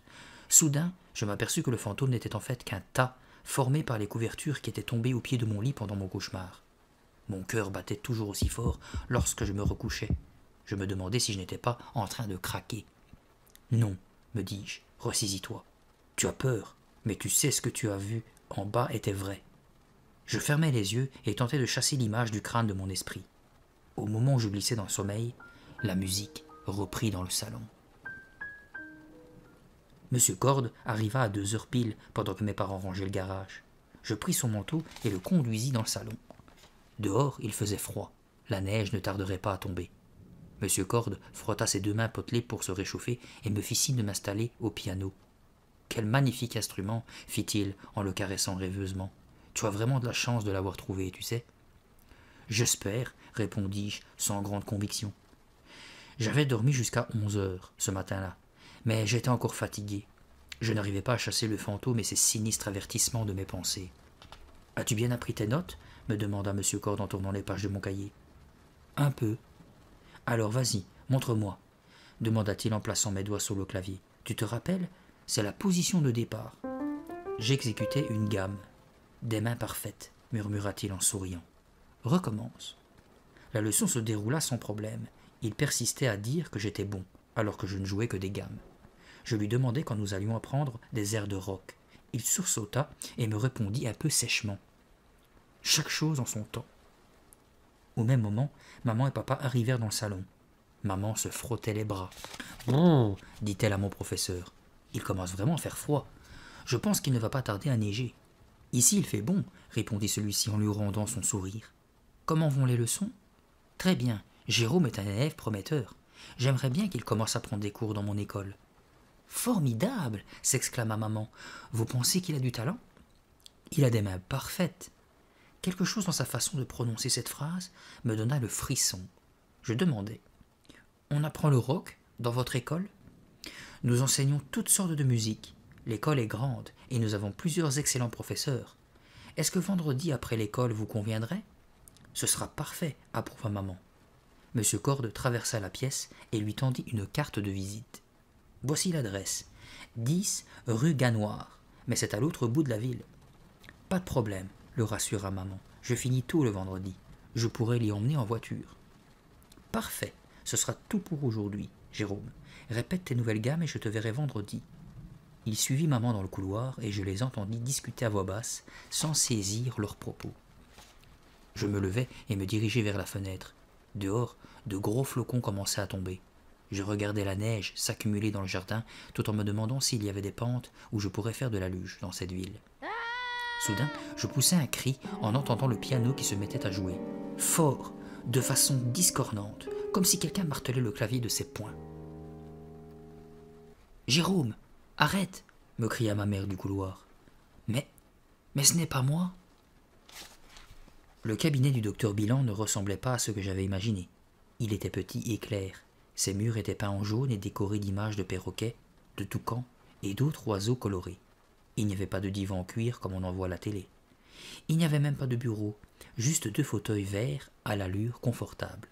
Soudain, je m'aperçus que le fantôme n'était en fait qu'un tas formé par les couvertures qui étaient tombées au pied de mon lit pendant mon cauchemar. Mon cœur battait toujours aussi fort lorsque je me recouchais. Je me demandais si je n'étais pas en train de craquer. Non, me dis-je, ressaisis-toi. Tu as peur, mais tu sais ce que tu as vu en bas était vrai. Je fermai les yeux et tentai de chasser l'image du crâne de mon esprit. Au moment où je glissais dans le sommeil, la musique reprit dans le salon. Monsieur Cord arriva à 2 heures pile pendant que mes parents rangeaient le garage. Je pris son manteau et le conduisis dans le salon. Dehors, il faisait froid. La neige ne tarderait pas à tomber. Monsieur Cord frotta ses 2 mains potelées pour se réchauffer et me fit signe de m'installer au piano. « Quel magnifique instrument !» fit-il en le caressant rêveusement. « Tu as vraiment de la chance de l'avoir trouvé, tu sais. »« J'espère, » répondis-je sans grande conviction. J'avais dormi jusqu'à 11 heures ce matin-là, mais j'étais encore fatigué. Je n'arrivais pas à chasser le fantôme et ses sinistres avertissements de mes pensées. « As-tu bien appris tes notes ?» me demanda M. Cord en tournant les pages de mon cahier. « Un peu. »« Alors vas-y, montre-moi, » demanda-t-il en plaçant mes doigts sur le clavier. « Tu te rappelles? C'est la position de départ. » J'exécutais une gamme. « Des mains parfaites, » murmura-t-il en souriant. « Recommence. » La leçon se déroula sans problème. Il persistait à dire que j'étais bon, alors que je ne jouais que des gammes. Je lui demandai quand nous allions apprendre des airs de rock. Il sursauta et me répondit un peu sèchement. « Chaque chose en son temps. » Au même moment, maman et papa arrivèrent dans le salon. Maman se frottait les bras. « Brrr !» dit-elle à mon professeur. « Il commence vraiment à faire froid. Je pense qu'il ne va pas tarder à neiger. »« Ici, il fait bon, » répondit celui-ci en lui rendant son sourire. « Comment vont les leçons ?»« Très bien. Jérôme est un élève prometteur. J'aimerais bien qu'il commence à prendre des cours dans mon école. »« Formidable !» s'exclama maman. « Vous pensez qu'il a du talent ?»« Il a des mains parfaites. » Quelque chose dans sa façon de prononcer cette phrase me donna le frisson. Je demandai. « On apprend le rock dans votre école ?»« Nous enseignons toutes sortes de musique. L'école est grande et nous avons plusieurs excellents professeurs. Est-ce que vendredi après l'école vous conviendrait? Ce sera parfait, approuva maman. Monsieur Cord traversa la pièce et lui tendit une carte de visite. Voici l'adresse. 10 rue Ganoire, mais c'est à l'autre bout de la ville. Pas de problème, le rassura maman. Je finis tôt le vendredi. Je pourrai l'y emmener en voiture. Parfait, ce sera tout pour aujourd'hui, Jérôme. Répète tes nouvelles gammes et je te verrai vendredi. Il suivit maman dans le couloir et je les entendis discuter à voix basse, sans saisir leurs propos. Je me levai et me dirigeai vers la fenêtre. Dehors, de gros flocons commençaient à tomber. Je regardais la neige s'accumuler dans le jardin, tout en me demandant s'il y avait des pentes où je pourrais faire de la luge dans cette ville. Soudain, je poussai un cri en entendant le piano qui se mettait à jouer. Fort, de façon discordante, comme si quelqu'un martelait le clavier de ses poings. « Jérôme, arrête !» me cria ma mère du couloir. « Mais ce n'est pas moi !» Le cabinet du docteur Bilan ne ressemblait pas à ce que j'avais imaginé. Il était petit et clair. Ses murs étaient peints en jaune et décorés d'images de perroquets, de toucans et d'autres oiseaux colorés. Il n'y avait pas de divan en cuir comme on en voit à la télé. Il n'y avait même pas de bureau, juste 2 fauteuils verts à l'allure confortable.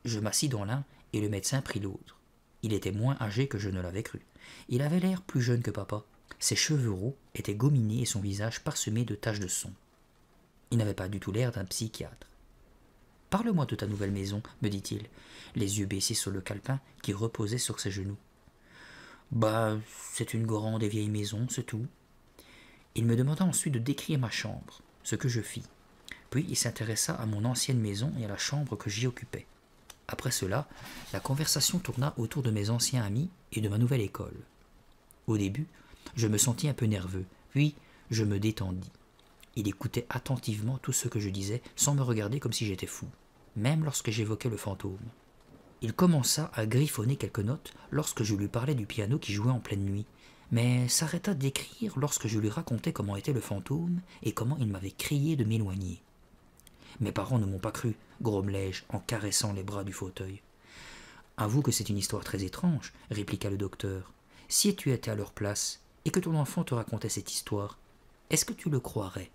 Je m'assis dans l'un et le médecin prit l'autre. Il était moins âgé que je ne l'avais cru. Il avait l'air plus jeune que papa. Ses cheveux roux étaient gominés et son visage parsemé de taches de son. Il n'avait pas du tout l'air d'un psychiatre. « Parle-moi de ta nouvelle maison, me dit-il, les yeux baissés sur le calepin qui reposait sur ses genoux. « Bah, c'est une grande et vieille maison, c'est tout. » Il me demanda ensuite de décrire ma chambre, ce que je fis. Puis il s'intéressa à mon ancienne maison et à la chambre que j'y occupais. Après cela, la conversation tourna autour de mes anciens amis et de ma nouvelle école. Au début, je me sentis un peu nerveux, puis je me détendis. Il écoutait attentivement tout ce que je disais sans me regarder comme si j'étais fou, même lorsque j'évoquais le fantôme. Il commença à griffonner quelques notes lorsque je lui parlais du piano qui jouait en pleine nuit, mais s'arrêta d'écrire lorsque je lui racontais comment était le fantôme et comment il m'avait crié de m'éloigner. Mes parents ne m'ont pas cru, grommelai-je en caressant les bras du fauteuil. Avoue que c'est une histoire très étrange, répliqua le docteur. Si tu étais à leur place et que ton enfant te racontait cette histoire, est-ce que tu le croirais?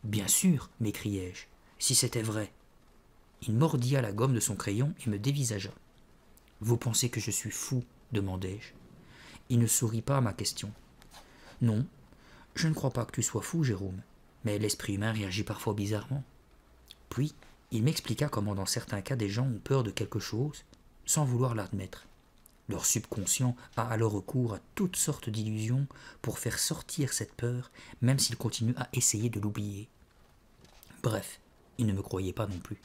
Bien sûr, m'écriai-je, si c'était vrai. Il mordilla la gomme de son crayon et me dévisagea. Vous pensez que je suis fou? Demandai-je. Il ne sourit pas à ma question. Non, je ne crois pas que tu sois fou, Jérôme, mais l'esprit humain réagit parfois bizarrement. Puis, il m'expliqua comment dans certains cas des gens ont peur de quelque chose sans vouloir l'admettre. Leur subconscient a alors recours à toutes sortes d'illusions pour faire sortir cette peur, même s'ils continuent à essayer de l'oublier. Bref, il ne me croyait pas non plus.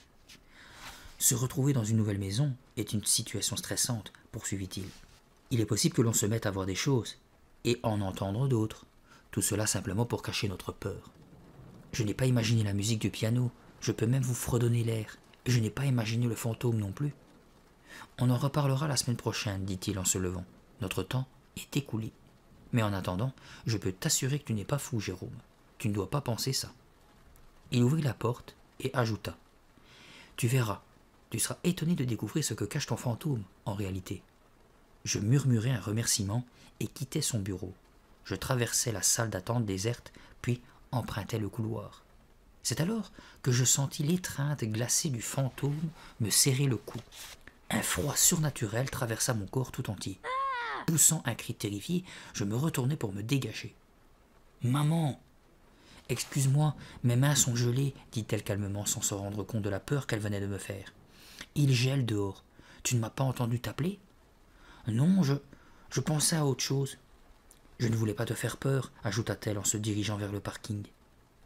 Se retrouver dans une nouvelle maison est une situation stressante, poursuivit-il. Il est possible que l'on se mette à voir des choses et en entendre d'autres, tout cela simplement pour cacher notre peur. Je n'ai pas imaginé la musique du piano, je peux même vous fredonner l'air, et je n'ai pas imaginé le fantôme non plus. On en reparlera la semaine prochaine, dit-il en se levant. Notre temps est écoulé. Mais en attendant, je peux t'assurer que tu n'es pas fou, Jérôme. Tu ne dois pas penser ça. Il ouvrit la porte et ajouta. Tu verras, tu seras étonné de découvrir ce que cache ton fantôme, en réalité. Je murmurai un remerciement et quittai son bureau. Je traversai la salle d'attente déserte, puis empruntai le couloir. C'est alors que je sentis l'étreinte glacée du fantôme me serrer le cou. Un froid surnaturel traversa mon corps tout entier. Poussant un cri terrifié, je me retournai pour me dégager. « Maman !»« Excuse-moi, mes mains sont gelées, dit-elle calmement sans se rendre compte de la peur qu'elle venait de me faire. Il gèle dehors. Tu ne m'as pas entendu t'appeler ? Non, je pensais à autre chose. Je ne voulais pas te faire peur, ajouta-t-elle en se dirigeant vers le parking.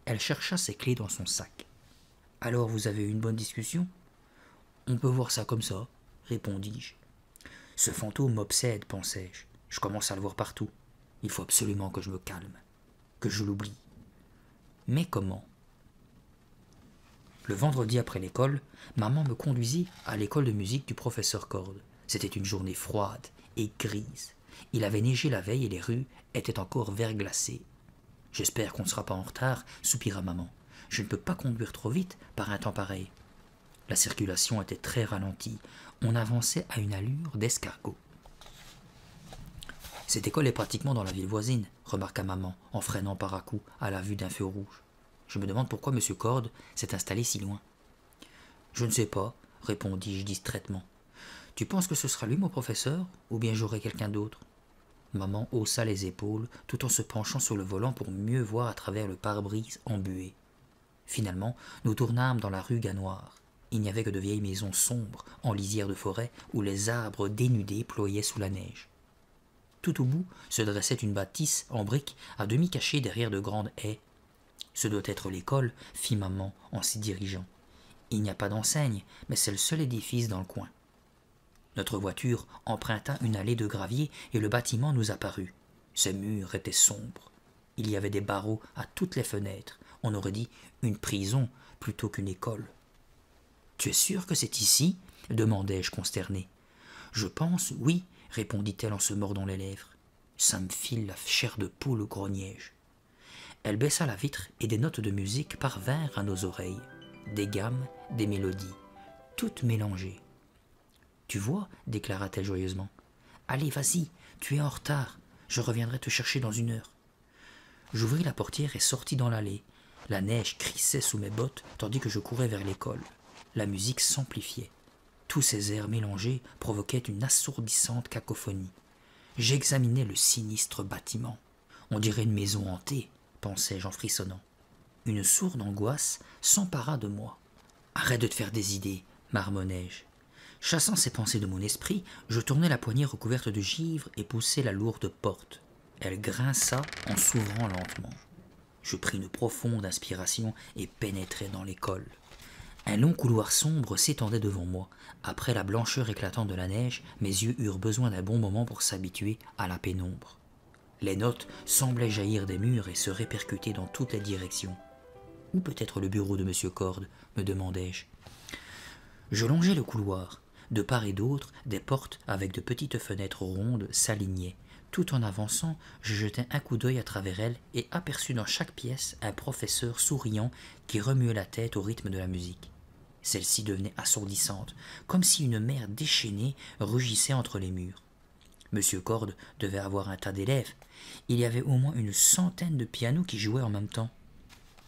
Elle chercha ses clés dans son sac. Alors vous avez eu une bonne discussion ? On peut voir ça comme ça, répondis-je. Ce fantôme m'obsède, pensai-je. Je commence à le voir partout. Il faut absolument que je me calme, que je l'oublie. Mais comment ? Le vendredi après l'école, maman me conduisit à l'école de musique du professeur Cord. C'était une journée froide et grise. Il avait neigé la veille et les rues étaient encore verglacées. « J'espère qu'on ne sera pas en retard, soupira maman. Je ne peux pas conduire trop vite par un temps pareil. » La circulation était très ralentie. On avançait à une allure d'escargot. Cette école est pratiquement dans la ville voisine, remarqua maman, en freinant par à-coups à la vue d'un feu rouge. Je me demande pourquoi M. Cord s'est installé si loin. Je ne sais pas, répondis-je distraitement. Tu penses que ce sera lui mon professeur, ou bien j'aurai quelqu'un d'autre? Maman haussa les épaules, tout en se penchant sur le volant pour mieux voir à travers le pare-brise embué. Finalement, nous tournâmes dans la rue Ganoire. Il n'y avait que de vieilles maisons sombres, en lisière de forêt, où les arbres dénudés ployaient sous la neige. Tout au bout se dressait une bâtisse en briques, à demi cachée derrière de grandes haies. Ce doit être l'école, fit maman en s'y dirigeant. Il n'y a pas d'enseigne, mais c'est le seul édifice dans le coin. Notre voiture emprunta une allée de gravier et le bâtiment nous apparut. Ses murs étaient sombres. Il y avait des barreaux à toutes les fenêtres. On aurait dit une prison plutôt qu'une école. « Tu es sûr que c'est ici ?» demandai-je consterné. « Je pense, oui, » répondit-elle en se mordant les lèvres. « Ça me file la chair de poule, grognai-je. » Elle baissa la vitre et des notes de musique parvinrent à nos oreilles. Des gammes, des mélodies, toutes mélangées. « Tu vois, déclara-t-elle joyeusement. « Allez, vas-y, tu es en retard. Je reviendrai te chercher dans 1 heure. » J'ouvris la portière et sortis dans l'allée. La neige crissait sous mes bottes tandis que je courais vers l'école. La musique s'amplifiait. Tous ces airs mélangés provoquaient une assourdissante cacophonie. J'examinais le sinistre bâtiment. On dirait une maison hantée, pensai-je en frissonnant. Une sourde angoisse s'empara de moi. « Arrête de te faire des idées, marmonnai-je. Chassant ces pensées de mon esprit, je tournai la poignée recouverte de givre et poussai la lourde porte. Elle grinça en s'ouvrant lentement. Je pris une profonde inspiration et pénétrai dans l'école. Un long couloir sombre s'étendait devant moi. Après la blancheur éclatante de la neige, mes yeux eurent besoin d'un bon moment pour s'habituer à la pénombre. Les notes semblaient jaillir des murs et se répercuter dans toutes les directions. Où peut être le bureau de M. Cord, me demandai-je. Je longeai le couloir. De part et d'autre, des portes avec de petites fenêtres rondes s'alignaient. Tout en avançant, je jetai un coup d'œil à travers elles et aperçus dans chaque pièce un professeur souriant qui remuait la tête au rythme de la musique. Celle-ci devenait assourdissante, comme si une mer déchaînée rugissait entre les murs. M. Cord devait avoir un tas d'élèves. Il y avait au moins une centaine de pianos qui jouaient en même temps.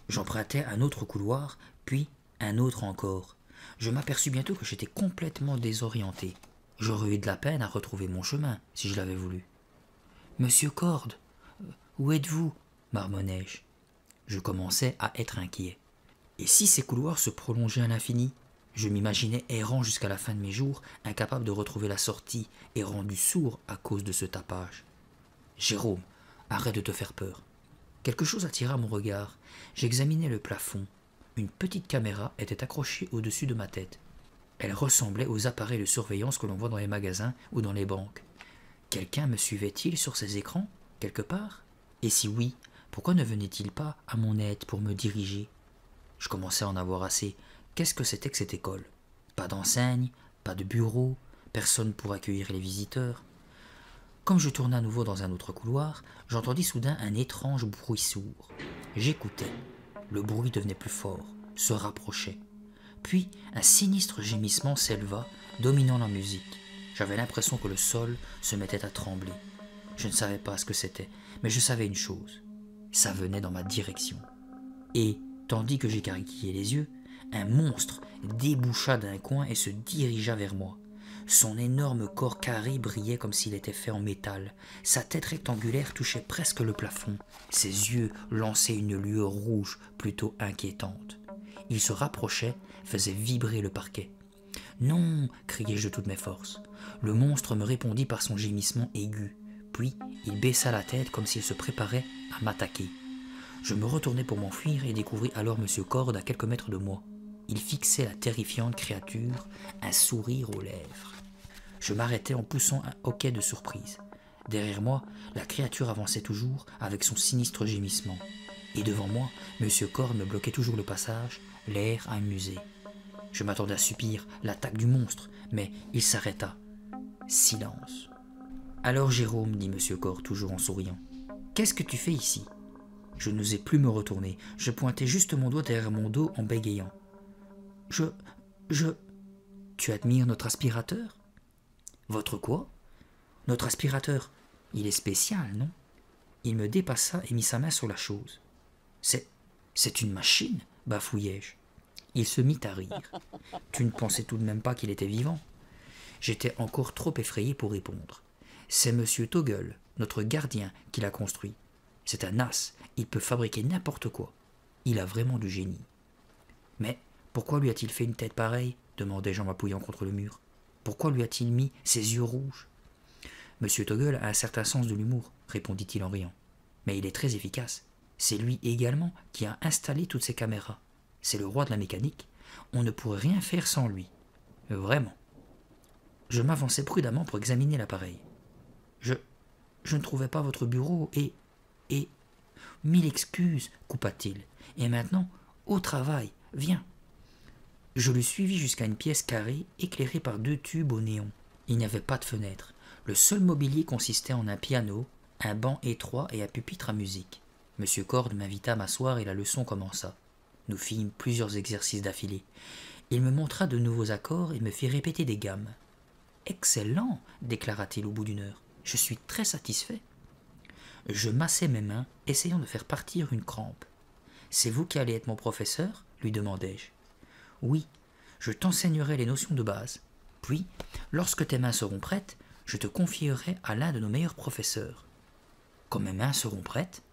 J'empruntai un autre couloir, puis un autre encore. Je m'aperçus bientôt que j'étais complètement désorienté. J'aurais eu de la peine à retrouver mon chemin, si je l'avais voulu. « Monsieur Cord, où êtes-vous » marmonnai-je. Je commençais à être inquiet. Et si ces couloirs se prolongeaient à l'infini? Je m'imaginais errant jusqu'à la fin de mes jours, incapable de retrouver la sortie et rendu sourd à cause de ce tapage. « Jérôme, arrête de te faire peur. » Quelque chose attira mon regard. J'examinais le plafond. Une petite caméra était accrochée au-dessus de ma tête. Elle ressemblait aux appareils de surveillance que l'on voit dans les magasins ou dans les banques. Quelqu'un me suivait-il sur ces écrans, quelque part? Et si oui, pourquoi ne venait-il pas à mon aide pour me diriger? Je commençais à en avoir assez. Qu'est-ce que c'était que cette école? Pas d'enseigne, pas de bureau, personne pour accueillir les visiteurs. Comme je tournai à nouveau dans un autre couloir, j'entendis soudain un étrange bruit sourd. J'écoutais. Le bruit devenait plus fort, se rapprochait. Puis un sinistre gémissement s'éleva, dominant la musique. J'avais l'impression que le sol se mettait à trembler. Je ne savais pas ce que c'était, mais je savais une chose. Ça venait dans ma direction. Et, tandis que j'écarquillais les yeux, un monstre déboucha d'un coin et se dirigea vers moi. Son énorme corps carré brillait comme s'il était fait en métal. Sa tête rectangulaire touchait presque le plafond. Ses yeux lançaient une lueur rouge plutôt inquiétante. Il se rapprochait, faisait vibrer le parquet. « Non !» criai-je de toutes mes forces. Le monstre me répondit par son gémissement aigu. Puis il baissa la tête comme s'il se préparait à m'attaquer. Je me retournai pour m'enfuir et découvris alors M. Cord à quelques mètres de moi. Il fixait la terrifiante créature, un sourire aux lèvres. Je m'arrêtai en poussant un hoquet de surprise. Derrière moi, la créature avançait toujours avec son sinistre gémissement. Et devant moi, M. Cord me bloquait toujours le passage, l'air amusé. Je m'attendais à subir l'attaque du monstre, mais il s'arrêta. Silence. « Alors Jérôme, dit M. Cord toujours en souriant, qu'est-ce que tu fais ici ?» Je n'osais plus me retourner. Je pointais juste mon doigt derrière mon dos en bégayant. Tu admires notre aspirateur ? Votre quoi ? Notre aspirateur. Il est spécial, non? Il me dépassa et mit sa main sur la chose. C'est une machine, bafouillai-je. Il se mit à rire. Tu ne pensais tout de même pas qu'il était vivant? J'étais encore trop effrayé pour répondre. C'est monsieur Toggle, notre gardien, qui l'a construit. C'est un as, il peut fabriquer n'importe quoi. Il a vraiment du génie. Mais pourquoi lui a-t-il fait une tête pareille? Demandai-je en m'appuyant contre le mur. Pourquoi lui a-t-il mis ses yeux rouges? Monsieur Toggle a un certain sens de l'humour, répondit-il en riant. Mais il est très efficace. C'est lui également qui a installé toutes ces caméras. C'est le roi de la mécanique. On ne pourrait rien faire sans lui. Vraiment. Je m'avançai prudemment pour examiner l'appareil. Je ne trouvais pas votre bureau et... Mille excuses, coupa-t-il. Et maintenant, au travail, viens. Je le suivis jusqu'à une pièce carrée éclairée par 2 tubes au néon. Il n'y avait pas de fenêtre. Le seul mobilier consistait en un piano, un banc étroit et un pupitre à musique. Monsieur Cord m'invita à m'asseoir et la leçon commença. Nous fîmes plusieurs exercices d'affilée. Il me montra de nouveaux accords et me fit répéter des gammes. « Excellent !» déclara-t-il au bout d'une heure. « Je suis très satisfait. » Je massai mes mains, essayant de faire partir une crampe. « C'est vous qui allez être mon professeur ?» lui demandai-je. « Oui, je t'enseignerai les notions de base. Puis, lorsque tes mains seront prêtes, je te confierai à l'un de nos meilleurs professeurs. » « Quand mes mains seront prêtes ?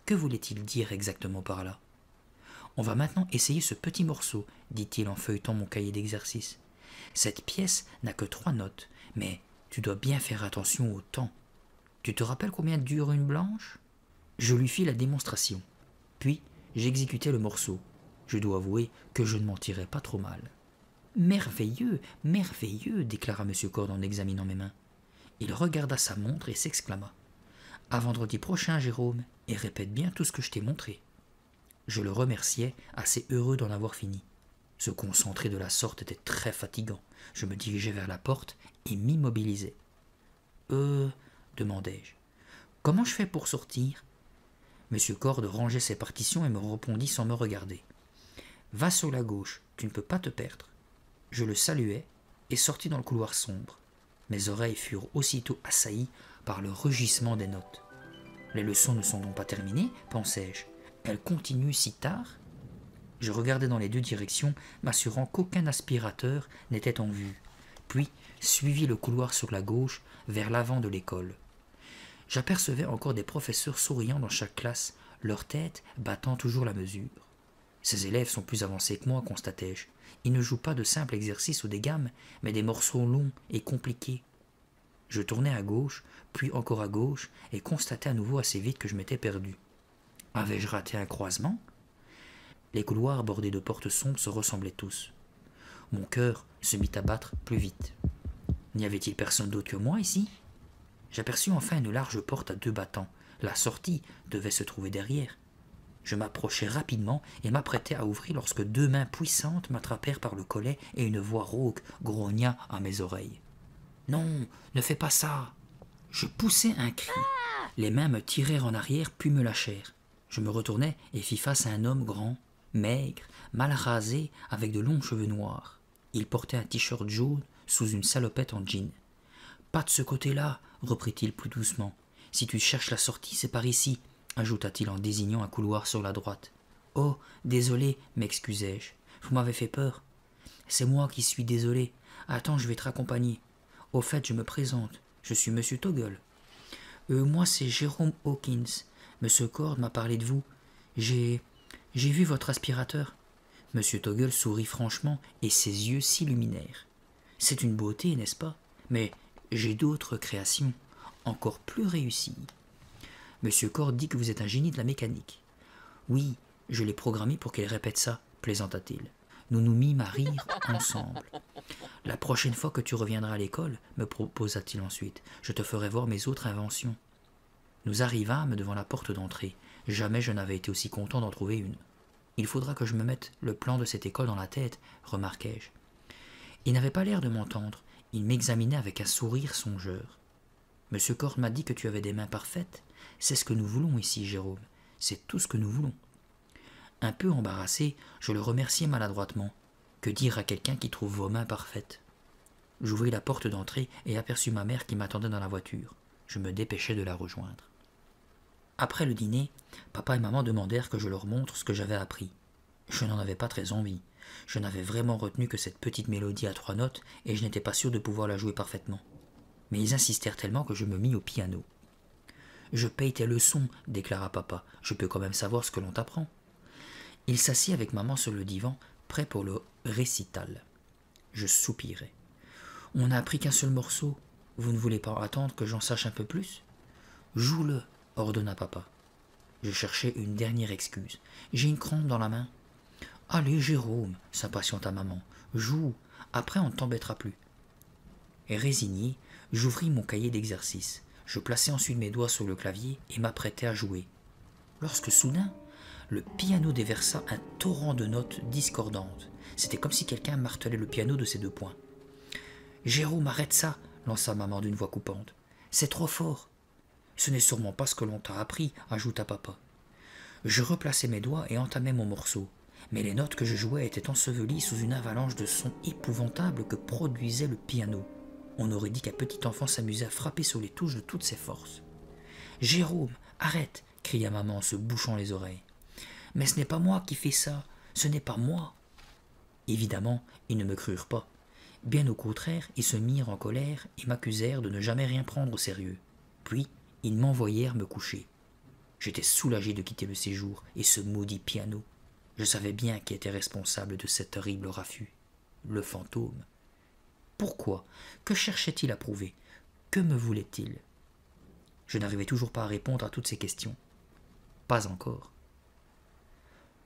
Que voulait-il dire exactement par là ? On va maintenant essayer ce petit morceau, dit-il en feuilletant mon cahier d'exercice. Cette pièce n'a que 3 notes, mais tu dois bien faire attention au temps. Tu te rappelles combien dure une blanche ? Je lui fis la démonstration. Puis j'exécutai le morceau. Je dois avouer que je ne m'en tirais pas trop mal. Merveilleux, merveilleux, déclara M. Cord en examinant mes mains. Il regarda sa montre et s'exclama. À vendredi prochain, Jérôme, et répète bien tout ce que je t'ai montré. Je le remerciai, assez heureux d'en avoir fini. Se concentrer de la sorte était très fatigant. Je me dirigeai vers la porte et m'immobilisai. Demandai-je. Comment je fais pour sortir? Monsieur Cord rangeait ses partitions et me répondit sans me regarder. Va sur la gauche, tu ne peux pas te perdre. Je le saluai et sortis dans le couloir sombre. Mes oreilles furent aussitôt assaillies par le rugissement des notes. Les leçons ne sont donc pas terminées, pensai-je. Elles continuent si tard? Je regardai dans les 2 directions, m'assurant qu'aucun aspirateur n'était en vue, puis suivis le couloir sur la gauche vers l'avant de l'école. J'apercevais encore des professeurs souriant dans chaque classe, leur tête battant toujours la mesure. Ces élèves sont plus avancés que moi, constatai-je. Ils ne jouent pas de simples exercices ou des gammes, mais des morceaux longs et compliqués. Je tournai à gauche, puis encore à gauche, et constatai à nouveau assez vite que je m'étais perdu. Avais-je raté un croisement? Les couloirs bordés de portes sombres se ressemblaient tous. Mon cœur se mit à battre plus vite. N'y avait-il personne d'autre que moi ici? J'aperçus enfin une large porte à 2 battants. La sortie devait se trouver derrière. Je m'approchai rapidement et m'apprêtai à ouvrir lorsque 2 mains puissantes m'attrapèrent par le collet et une voix rauque grogna à mes oreilles. « Non, ne fais pas ça !» Je poussai un cri. Les mains me tirèrent en arrière puis me lâchèrent. Je me retournai et fis face à un homme grand, maigre, mal rasé, avec de longs cheveux noirs. Il portait un t-shirt jaune sous une salopette en jean. « Pas de ce côté-là, reprit-il plus doucement. Si tu cherches la sortie, c'est par ici, ajouta-t-il en désignant un couloir sur la droite. Oh, désolé, m'excusai-je. Vous m'avez fait peur. C'est moi qui suis désolé. Attends, je vais te raccompagner. Au fait, je me présente. Je suis monsieur Toggle. Moi, c'est Jérôme Hawkins. Monsieur Cord m'a parlé de vous. J'ai vu votre aspirateur. Monsieur Toggle sourit franchement et ses yeux s'illuminèrent. C'est une beauté, n'est-ce pas? Mais j'ai d'autres créations, encore plus réussies. Monsieur Cord dit que vous êtes un génie de la mécanique. Oui, je l'ai programmé pour qu'elle répète ça, plaisanta-t-il. Nous nous mîmes à rire ensemble. La prochaine fois que tu reviendras à l'école, me proposa-t-il ensuite, je te ferai voir mes autres inventions. Nous arrivâmes devant la porte d'entrée. Jamais je n'avais été aussi content d'en trouver une. Il faudra que je me mette le plan de cette école dans la tête, remarquai-je. Il n'avait pas l'air de m'entendre. Il m'examinait avec un sourire songeur. Monsieur Cord m'a dit que tu avais des mains parfaites. C'est ce que nous voulons ici, Jérôme. C'est tout ce que nous voulons. Un peu embarrassé, je le remerciai maladroitement. Que dire à quelqu'un qui trouve vos mains parfaites? J'ouvris la porte d'entrée et aperçus ma mère qui m'attendait dans la voiture. Je me dépêchai de la rejoindre. Après le dîner, papa et maman demandèrent que je leur montre ce que j'avais appris. Je n'en avais pas très envie. Je n'avais vraiment retenu que cette petite mélodie à 3 notes et je n'étais pas sûr de pouvoir la jouer parfaitement. Mais ils insistèrent tellement que je me mis au piano. Je paye tes leçons, déclara papa. Je peux quand même savoir ce que l'on t'apprend. Il s'assit avec maman sur le divan, prêt pour le récital. Je soupirai. On n'a appris qu'un seul morceau. Vous ne voulez pas attendre que j'en sache un peu plus? Joue-le, ordonna papa. Je cherchai une dernière excuse. J'ai une crampe dans la main. Allez, Jérôme, s'impatienta maman. Joue, après on ne t'embêtera plus. Et résigné, j'ouvris mon cahier d'exercices. Je plaçai ensuite mes doigts sur le clavier et m'apprêtai à jouer. Lorsque soudain, le piano déversa un torrent de notes discordantes. C'était comme si quelqu'un martelait le piano de ses 2 poings. Jérôme, arrête ça, lança maman d'une voix coupante. C'est trop fort. Ce n'est sûrement pas ce que l'on t'a appris, ajouta papa. Je replaçai mes doigts et entamai mon morceau. Mais les notes que je jouais étaient ensevelies sous une avalanche de sons épouvantables que produisait le piano. On aurait dit qu'un petit enfant s'amusait à frapper sur les touches de toutes ses forces. « Jérôme, arrête !» cria maman en se bouchant les oreilles. « Mais ce n'est pas moi qui fais ça, ce n'est pas moi !» Évidemment, ils ne me crurent pas. Bien au contraire, ils se mirent en colère et m'accusèrent de ne jamais rien prendre au sérieux. Puis, ils m'envoyèrent me coucher. J'étais soulagé de quitter le séjour et ce maudit piano. Je savais bien qui était responsable de cet horrible raffut. Le fantôme. Pourquoi? Que cherchait-il à prouver? Que me voulait-il? Je n'arrivais toujours pas à répondre à toutes ces questions. Pas encore.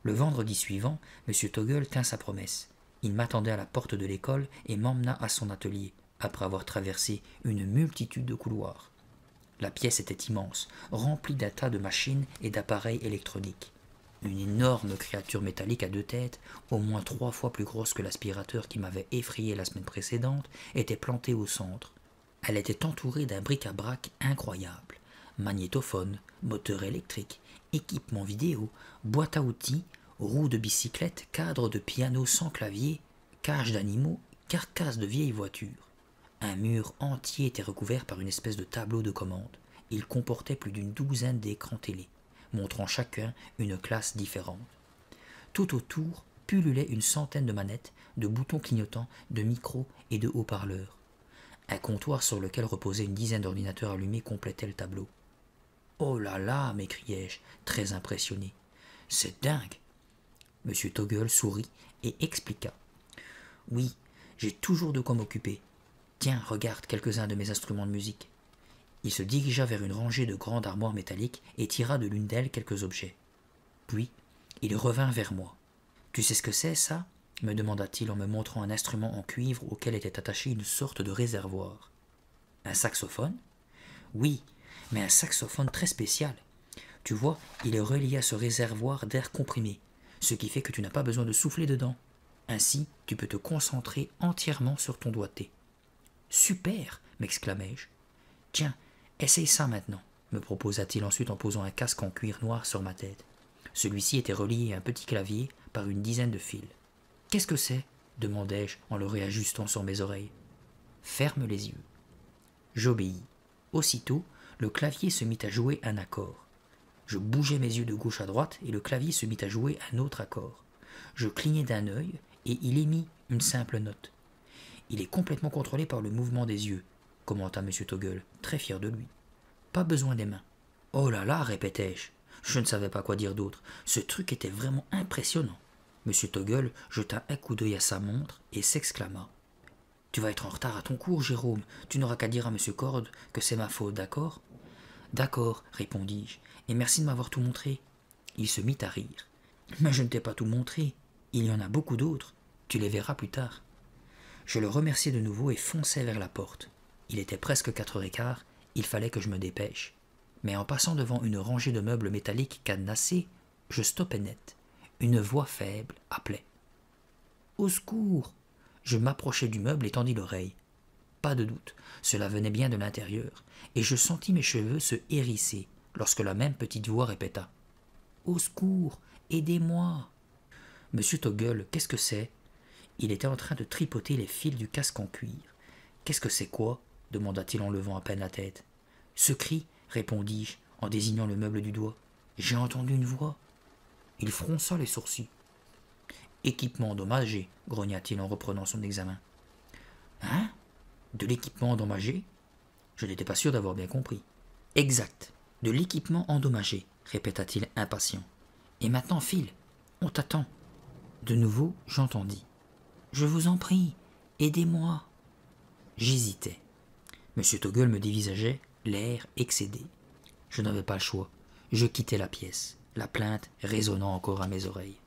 Le vendredi suivant, M. Toggle tint sa promesse. Il m'attendait à la porte de l'école et m'emmena à son atelier, après avoir traversé une multitude de couloirs. La pièce était immense, remplie d'un tas de machines et d'appareils électroniques. Une énorme créature métallique à 2 têtes, au moins 3 fois plus grosse que l'aspirateur qui m'avait effrayé la semaine précédente, était plantée au centre. Elle était entourée d'un bric-à-brac incroyable. Magnétophone, moteur électrique, équipement vidéo, boîte à outils, roues de bicyclette, cadre de piano sans clavier, cage d'animaux, carcasse de vieilles voitures. Un mur entier était recouvert par une espèce de tableau de commande. Il comportait plus d'une 12aine d'écrans télé, montrant chacun une classe différente. Tout autour pullulaient une centaine de manettes, de boutons clignotants, de micros et de haut-parleurs. Un comptoir sur lequel reposait une dizaine d'ordinateurs allumés complétait le tableau. « Oh là là !» m'écriai-je, très impressionné. « C'est dingue !» M. Toggle sourit et expliqua. « Oui, j'ai toujours de quoi m'occuper. Tiens, regarde quelques-uns de mes instruments de musique. » Il se dirigea vers une rangée de grandes armoires métalliques et tira de l'une d'elles quelques objets. Puis, il revint vers moi. « Tu sais ce que c'est, ça ?» me demanda-t-il en me montrant un instrument en cuivre auquel était attaché une sorte de réservoir. « Un saxophone ?»« Oui, mais un saxophone très spécial. Tu vois, il est relié à ce réservoir d'air comprimé, ce qui fait que tu n'as pas besoin de souffler dedans. Ainsi, tu peux te concentrer entièrement sur ton doigté. »« Super !» m'exclamai-je. « Tiens, essaye ça maintenant, me proposa-t-il ensuite en posant un casque en cuir noir sur ma tête. Celui-ci était relié à un petit clavier par une dizaine de fils. « Qu'est-ce que c'est ?» demandai-je en le réajustant sur mes oreilles. « Ferme les yeux. » J'obéis. Aussitôt, le clavier se mit à jouer un accord. Je bougeai mes yeux de gauche à droite et le clavier se mit à jouer un autre accord. Je clignai d'un œil et il émit une simple note. « Il est complètement contrôlé par le mouvement des yeux, » commenta M. Toggle, très fier de lui. « Pas besoin des mains. »« Oh là là !» répétai-je. Je ne savais pas quoi dire d'autre. Ce truc était vraiment impressionnant. M. Toggle jeta un coup d'œil à sa montre et s'exclama. « Tu vas être en retard à ton cours, Jérôme. Tu n'auras qu'à dire à M. Cord que c'est ma faute, d'accord ?»« D'accord, répondis-je, et merci de m'avoir tout montré. » Il se mit à rire. « Mais je ne t'ai pas tout montré. Il y en a beaucoup d'autres. Tu les verras plus tard. » Je le remerciai de nouveau et fonçai vers la porte. Il était presque 4h15, il fallait que je me dépêche. Mais en passant devant une rangée de meubles métalliques cadenassés, je stoppai net. Une voix faible appelait. « Au secours !» Je m'approchai du meuble et tendis l'oreille. Pas de doute, cela venait bien de l'intérieur, et je sentis mes cheveux se hérisser lorsque la même petite voix répéta. « Au secours, aidez-moi !» Monsieur Toggle, qu'est-ce que c'est ? Il était en train de tripoter les fils du casque en cuir. « Qu'est-ce que c'est quoi ?» demanda-t-il en levant à peine la tête. Ce cri, répondis-je en désignant le meuble du doigt. J'ai entendu une voix. Il fronça les sourcils. Équipement endommagé, grogna-t-il en reprenant son examen. Hein? De l'équipement endommagé? Je n'étais pas sûr d'avoir bien compris. Exact, de l'équipement endommagé, répéta-t-il impatient. Et maintenant, file, on t'attend. De nouveau, j'entendis. Je vous en prie, aidez-moi. J'hésitais. Monsieur Toggle me dévisageait, l'air excédé. Je n'avais pas le choix. Je quittai la pièce, la plainte résonnant encore à mes oreilles.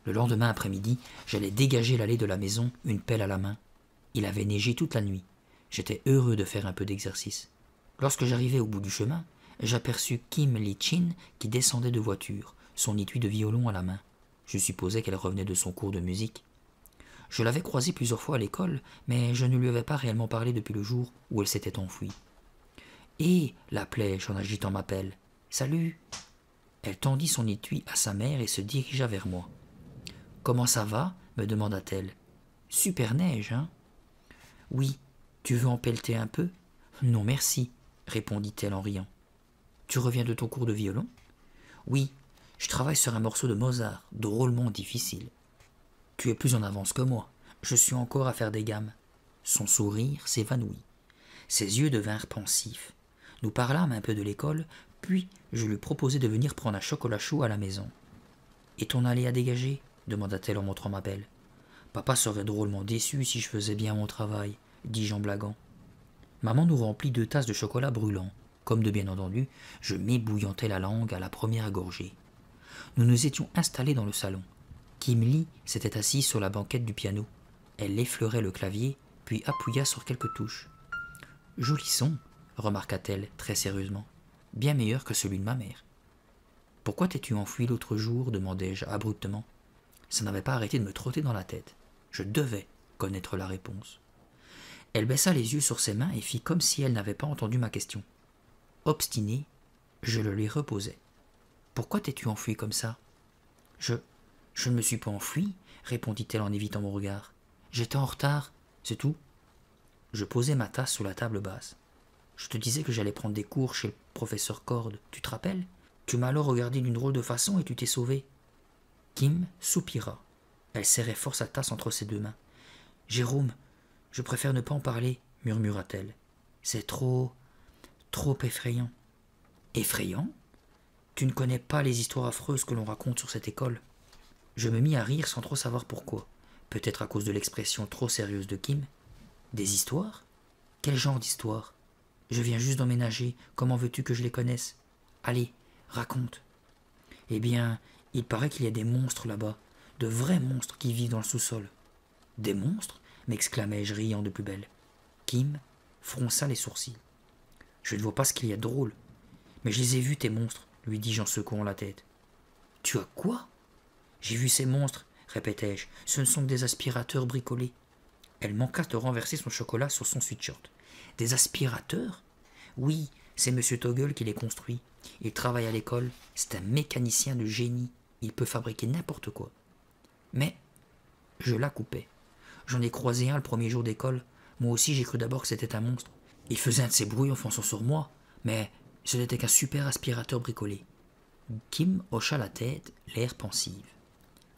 Le lendemain après-midi, j'allais dégager l'allée de la maison, une pelle à la main. Il avait neigé toute la nuit. J'étais heureux de faire un peu d'exercice. Lorsque j'arrivai au bout du chemin, j'aperçus Kim Lee-Chin qui descendait de voiture, son étui de violon à la main. Je supposais qu'elle revenait de son cours de musique. Je l'avais croisée plusieurs fois à l'école, mais je ne lui avais pas réellement parlé depuis le jour où elle s'était enfuie. « Hé !» l'appelai-je en agitant ma pelle. « Salut !» Elle tendit son étui à sa mère et se dirigea vers moi. « Comment ça va ?» me demanda-t-elle. « Super neige, hein ?»« Oui. Tu veux en pelleter un peu ?»« Non, merci, » répondit-elle en riant. « Tu reviens de ton cours de violon ?»« Oui, je travaille sur un morceau de Mozart, drôlement difficile. »« Tu es plus en avance que moi. Je suis encore à faire des gammes. » Son sourire s'évanouit. Ses yeux devinrent pensifs. Nous parlâmes un peu de l'école, puis je lui proposai de venir prendre un chocolat chaud à la maison. « Et ton allée à dégager ?» demanda-t-elle en montrant ma pelle. « Papa serait drôlement déçu si je faisais bien mon travail, » dis-je en blaguant. Maman nous remplit 2 tasses de chocolat brûlant. Comme de bien entendu, je m'ébouillantais la langue à la première gorgée. Nous nous étions installés dans le salon. Kim Lee s'était assise sur la banquette du piano. Elle effleurait le clavier, puis appuya sur quelques touches. « Joli son, » remarqua-t-elle très sérieusement. « Bien meilleur que celui de ma mère. »« Pourquoi t'es-tu enfui l'autre jour ?» demandai-je abruptement. Ça n'avait pas arrêté de me trotter dans la tête. Je devais connaître la réponse. Elle baissa les yeux sur ses mains et fit comme si elle n'avait pas entendu ma question. Obstinée, je le lui reposai. « Pourquoi t'es-tu enfui comme ça ?»« Je ne me suis pas enfui, » répondit-elle en évitant mon regard. « J'étais en retard, c'est tout. » Je posai ma tasse sur la table basse. « Je te disais que j'allais prendre des cours chez le professeur Cord, tu te rappelles? Tu m'as alors regardé d'une drôle de façon et tu t'es sauvé. » Kim soupira. Elle serrait fort sa tasse entre ses 2 mains. « Jérôme, je préfère ne pas en parler, » murmura-t-elle. « C'est trop effrayant. »« Effrayant? Tu ne connais pas les histoires affreuses que l'on raconte sur cette école. » Je me mis à rire sans trop savoir pourquoi. Peut-être à cause de l'expression trop sérieuse de Kim. « Des histoires? Quel genre d'histoires? Je viens juste d'emménager, comment veux-tu que je les connaisse? Allez, raconte. » « Eh bien, il paraît qu'il y a des monstres là-bas, de vrais monstres qui vivent dans le sous-sol. »« Des monstres ?» m'exclamai-je riant de plus belle. Kim fronça les sourcils. « Je ne vois pas ce qu'il y a de drôle. Mais je les ai vus, tes monstres, lui dis-je en secouant la tête. « Tu as quoi ?»« J'ai vu ces monstres, répétai-je. Ce ne sont que des aspirateurs bricolés. » Elle manqua de renverser son chocolat sur son sweatshirt. « Des aspirateurs ? Oui, c'est Monsieur Toggle qui les construit. Il travaille à l'école, c'est un mécanicien de génie. Il peut fabriquer n'importe quoi. » Mais je la coupais. J'en ai croisé un le premier jour d'école. Moi aussi, j'ai cru d'abord que c'était un monstre. Il faisait un de ces bruits en fonçant sur moi, mais ce n'était qu'un super aspirateur bricolé. Kim hocha la tête, l'air pensive.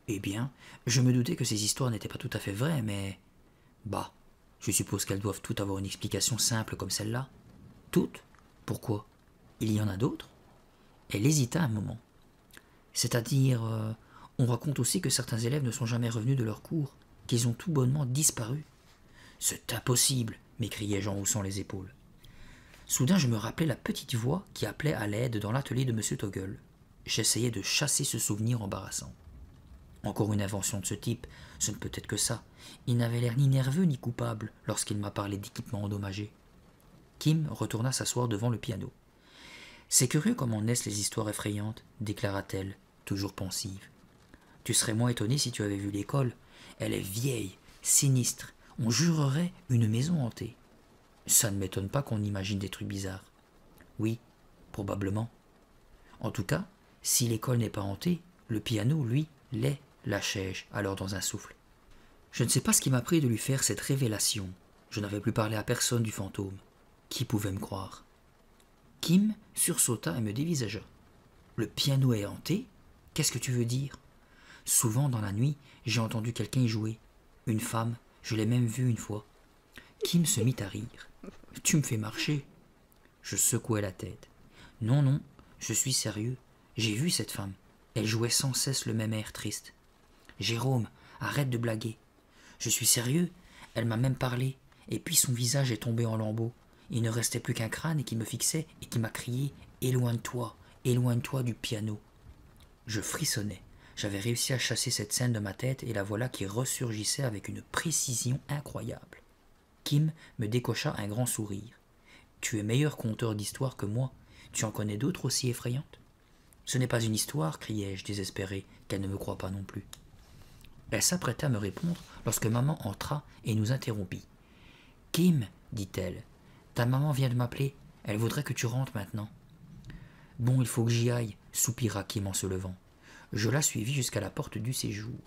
Eh bien, je me doutais que ces histoires n'étaient pas tout à fait vraies, mais... Bah, je suppose qu'elles doivent toutes avoir une explication simple comme celle-là. Toutes? Pourquoi? Il y en a d'autres? Elle hésita un moment. C'est-à-dire, on raconte aussi que certains élèves ne sont jamais revenus de leur cours, qu'ils ont tout bonnement disparu. C'est impossible, m'écriai-je en haussant les épaules. Soudain, je me rappelai la petite voix qui appelait à l'aide dans l'atelier de M. Toggle. J'essayais de chasser ce souvenir embarrassant. Encore une invention de ce type, ce ne peut être que ça. Il n'avait l'air ni nerveux ni coupable lorsqu'il m'a parlé d'équipement endommagé. Kim retourna s'asseoir devant le piano. « C'est curieux comment naissent les histoires effrayantes, » déclara-t-elle, toujours pensive. « Tu serais moins étonné si tu avais vu l'école. Elle est vieille, sinistre. On jurerait une maison hantée. Ça ne m'étonne pas qu'on imagine des trucs bizarres. Oui, probablement. En tout cas, si l'école n'est pas hantée, le piano, lui, l'est, lâchai-je alors dans un souffle. Je ne sais pas ce qui m'a pris de lui faire cette révélation. Je n'avais plus parlé à personne du fantôme. Qui pouvait me croire? Kim sursauta et me dévisagea. Le piano est hanté? Qu'est-ce que tu veux dire? Souvent dans la nuit, j'ai entendu quelqu'un y jouer. Une femme, je l'ai même vue une fois. Kim se mit à rire. Tu me fais marcher? Je secouai la tête. Non, non, je suis sérieux. J'ai vu cette femme. Elle jouait sans cesse le même air triste. Jérôme, arrête de blaguer. Je suis sérieux. Elle m'a même parlé. Et puis son visage est tombé en lambeaux. Il ne restait plus qu'un crâne qui me fixait et qui m'a crié « éloigne-toi du piano ». Je frissonnais. J'avais réussi à chasser cette scène de ma tête et la voilà qui ressurgissait avec une précision incroyable. Kim me décocha un grand sourire. « Tu es meilleur conteur d'histoires que moi. Tu en connais d'autres aussi effrayantes ?»« Ce n'est pas une histoire, criai-je, désespéré, qu'elle ne me croit pas non plus. » Elle s'apprêta à me répondre lorsque maman entra et nous interrompit. « Kim, dit-elle, ta maman vient de m'appeler. Elle voudrait que tu rentres maintenant. »« Bon, il faut que j'y aille, soupira Kim en se levant. Je la suivis jusqu'à la porte du séjour.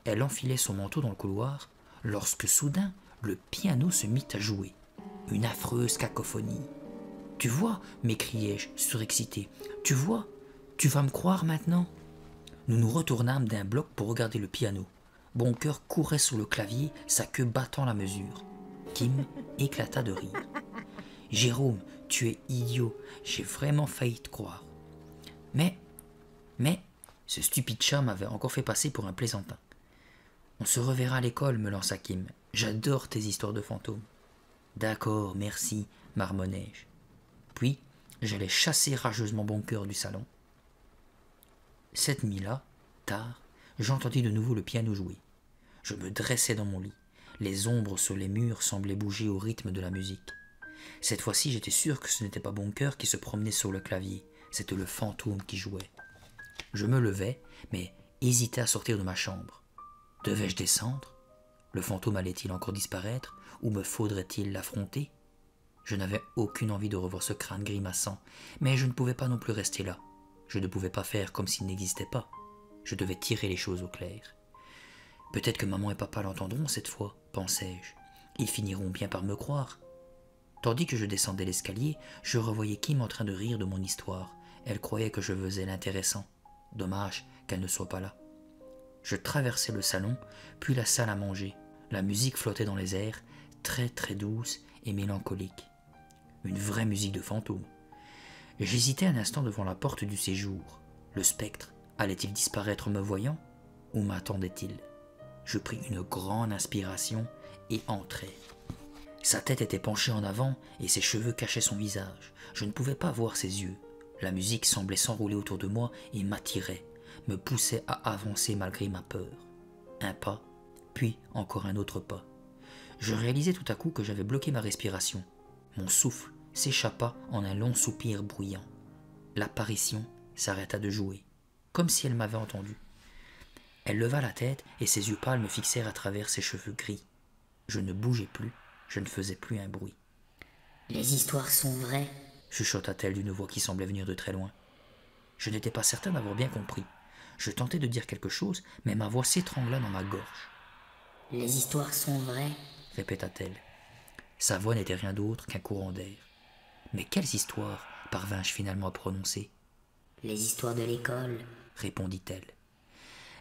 Elle enfilait son manteau dans le couloir, lorsque soudain le piano se mit à jouer. Une affreuse cacophonie. « Tu vois, m'écriai-je, surexcité, tu vois, tu vas me croire maintenant ?» Nous nous retournâmes d'un bloc pour regarder le piano. Boncoeur courait sur le clavier, sa queue battant la mesure. Kim éclata de rire. « Jérôme, tu es idiot, j'ai vraiment failli te croire. » Mais, ce stupide chat m'avait encore fait passer pour un plaisantin. « On se reverra à l'école, me lança Kim. J'adore tes histoires de fantômes. »« D'accord, merci, marmonnai-je. » Puis, j'allais chasser rageusement Boncoeur du salon. Cette nuit-là, tard, j'entendis de nouveau le piano jouer. Je me dressai dans mon lit. Les ombres sur les murs semblaient bouger au rythme de la musique. Cette fois-ci, j'étais sûr que ce n'était pas Boncoeur qui se promenait sur le clavier, c'était le fantôme qui jouait. Je me levai, mais hésitai à sortir de ma chambre. Devais-je descendre? Le fantôme allait-il encore disparaître, ou me faudrait-il l'affronter? Je n'avais aucune envie de revoir ce crâne grimaçant, mais je ne pouvais pas non plus rester là. Je ne pouvais pas faire comme s'il n'existait pas. Je devais tirer les choses au clair. Peut-être que maman et papa l'entendront cette fois, pensai-je. Ils finiront bien par me croire. Tandis que je descendais l'escalier, je revoyais Kim en train de rire de mon histoire. Elle croyait que je faisais l'intéressant. Dommage qu'elle ne soit pas là. Je traversai le salon, puis la salle à manger. La musique flottait dans les airs, très très douce et mélancolique. Une vraie musique de fantôme. J'hésitais un instant devant la porte du séjour. Le spectre allait-il disparaître en me voyant, ou m'attendait-il? Je pris une grande inspiration et entrai. Sa tête était penchée en avant et ses cheveux cachaient son visage. Je ne pouvais pas voir ses yeux. La musique semblait s'enrouler autour de moi et m'attirait, me poussait à avancer malgré ma peur. Un pas, puis encore un autre pas. Je réalisai tout à coup que j'avais bloqué ma respiration. Mon souffle s'échappa en un long soupir bruyant. L'apparition s'arrêta de jouer, comme si elle m'avait entendu. Elle leva la tête et ses yeux pâles me fixèrent à travers ses cheveux gris. Je ne bougeais plus, je ne faisais plus un bruit. « Les histoires sont vraies ?» chuchota-t-elle d'une voix qui semblait venir de très loin. Je n'étais pas certain d'avoir bien compris. Je tentai de dire quelque chose, mais ma voix s'étrangla dans ma gorge. « Les histoires sont vraies ?» répéta-t-elle. Sa voix n'était rien d'autre qu'un courant d'air. Mais quelles histoires parvins-je finalement à prononcer? « Les histoires de l'école » répondit-elle.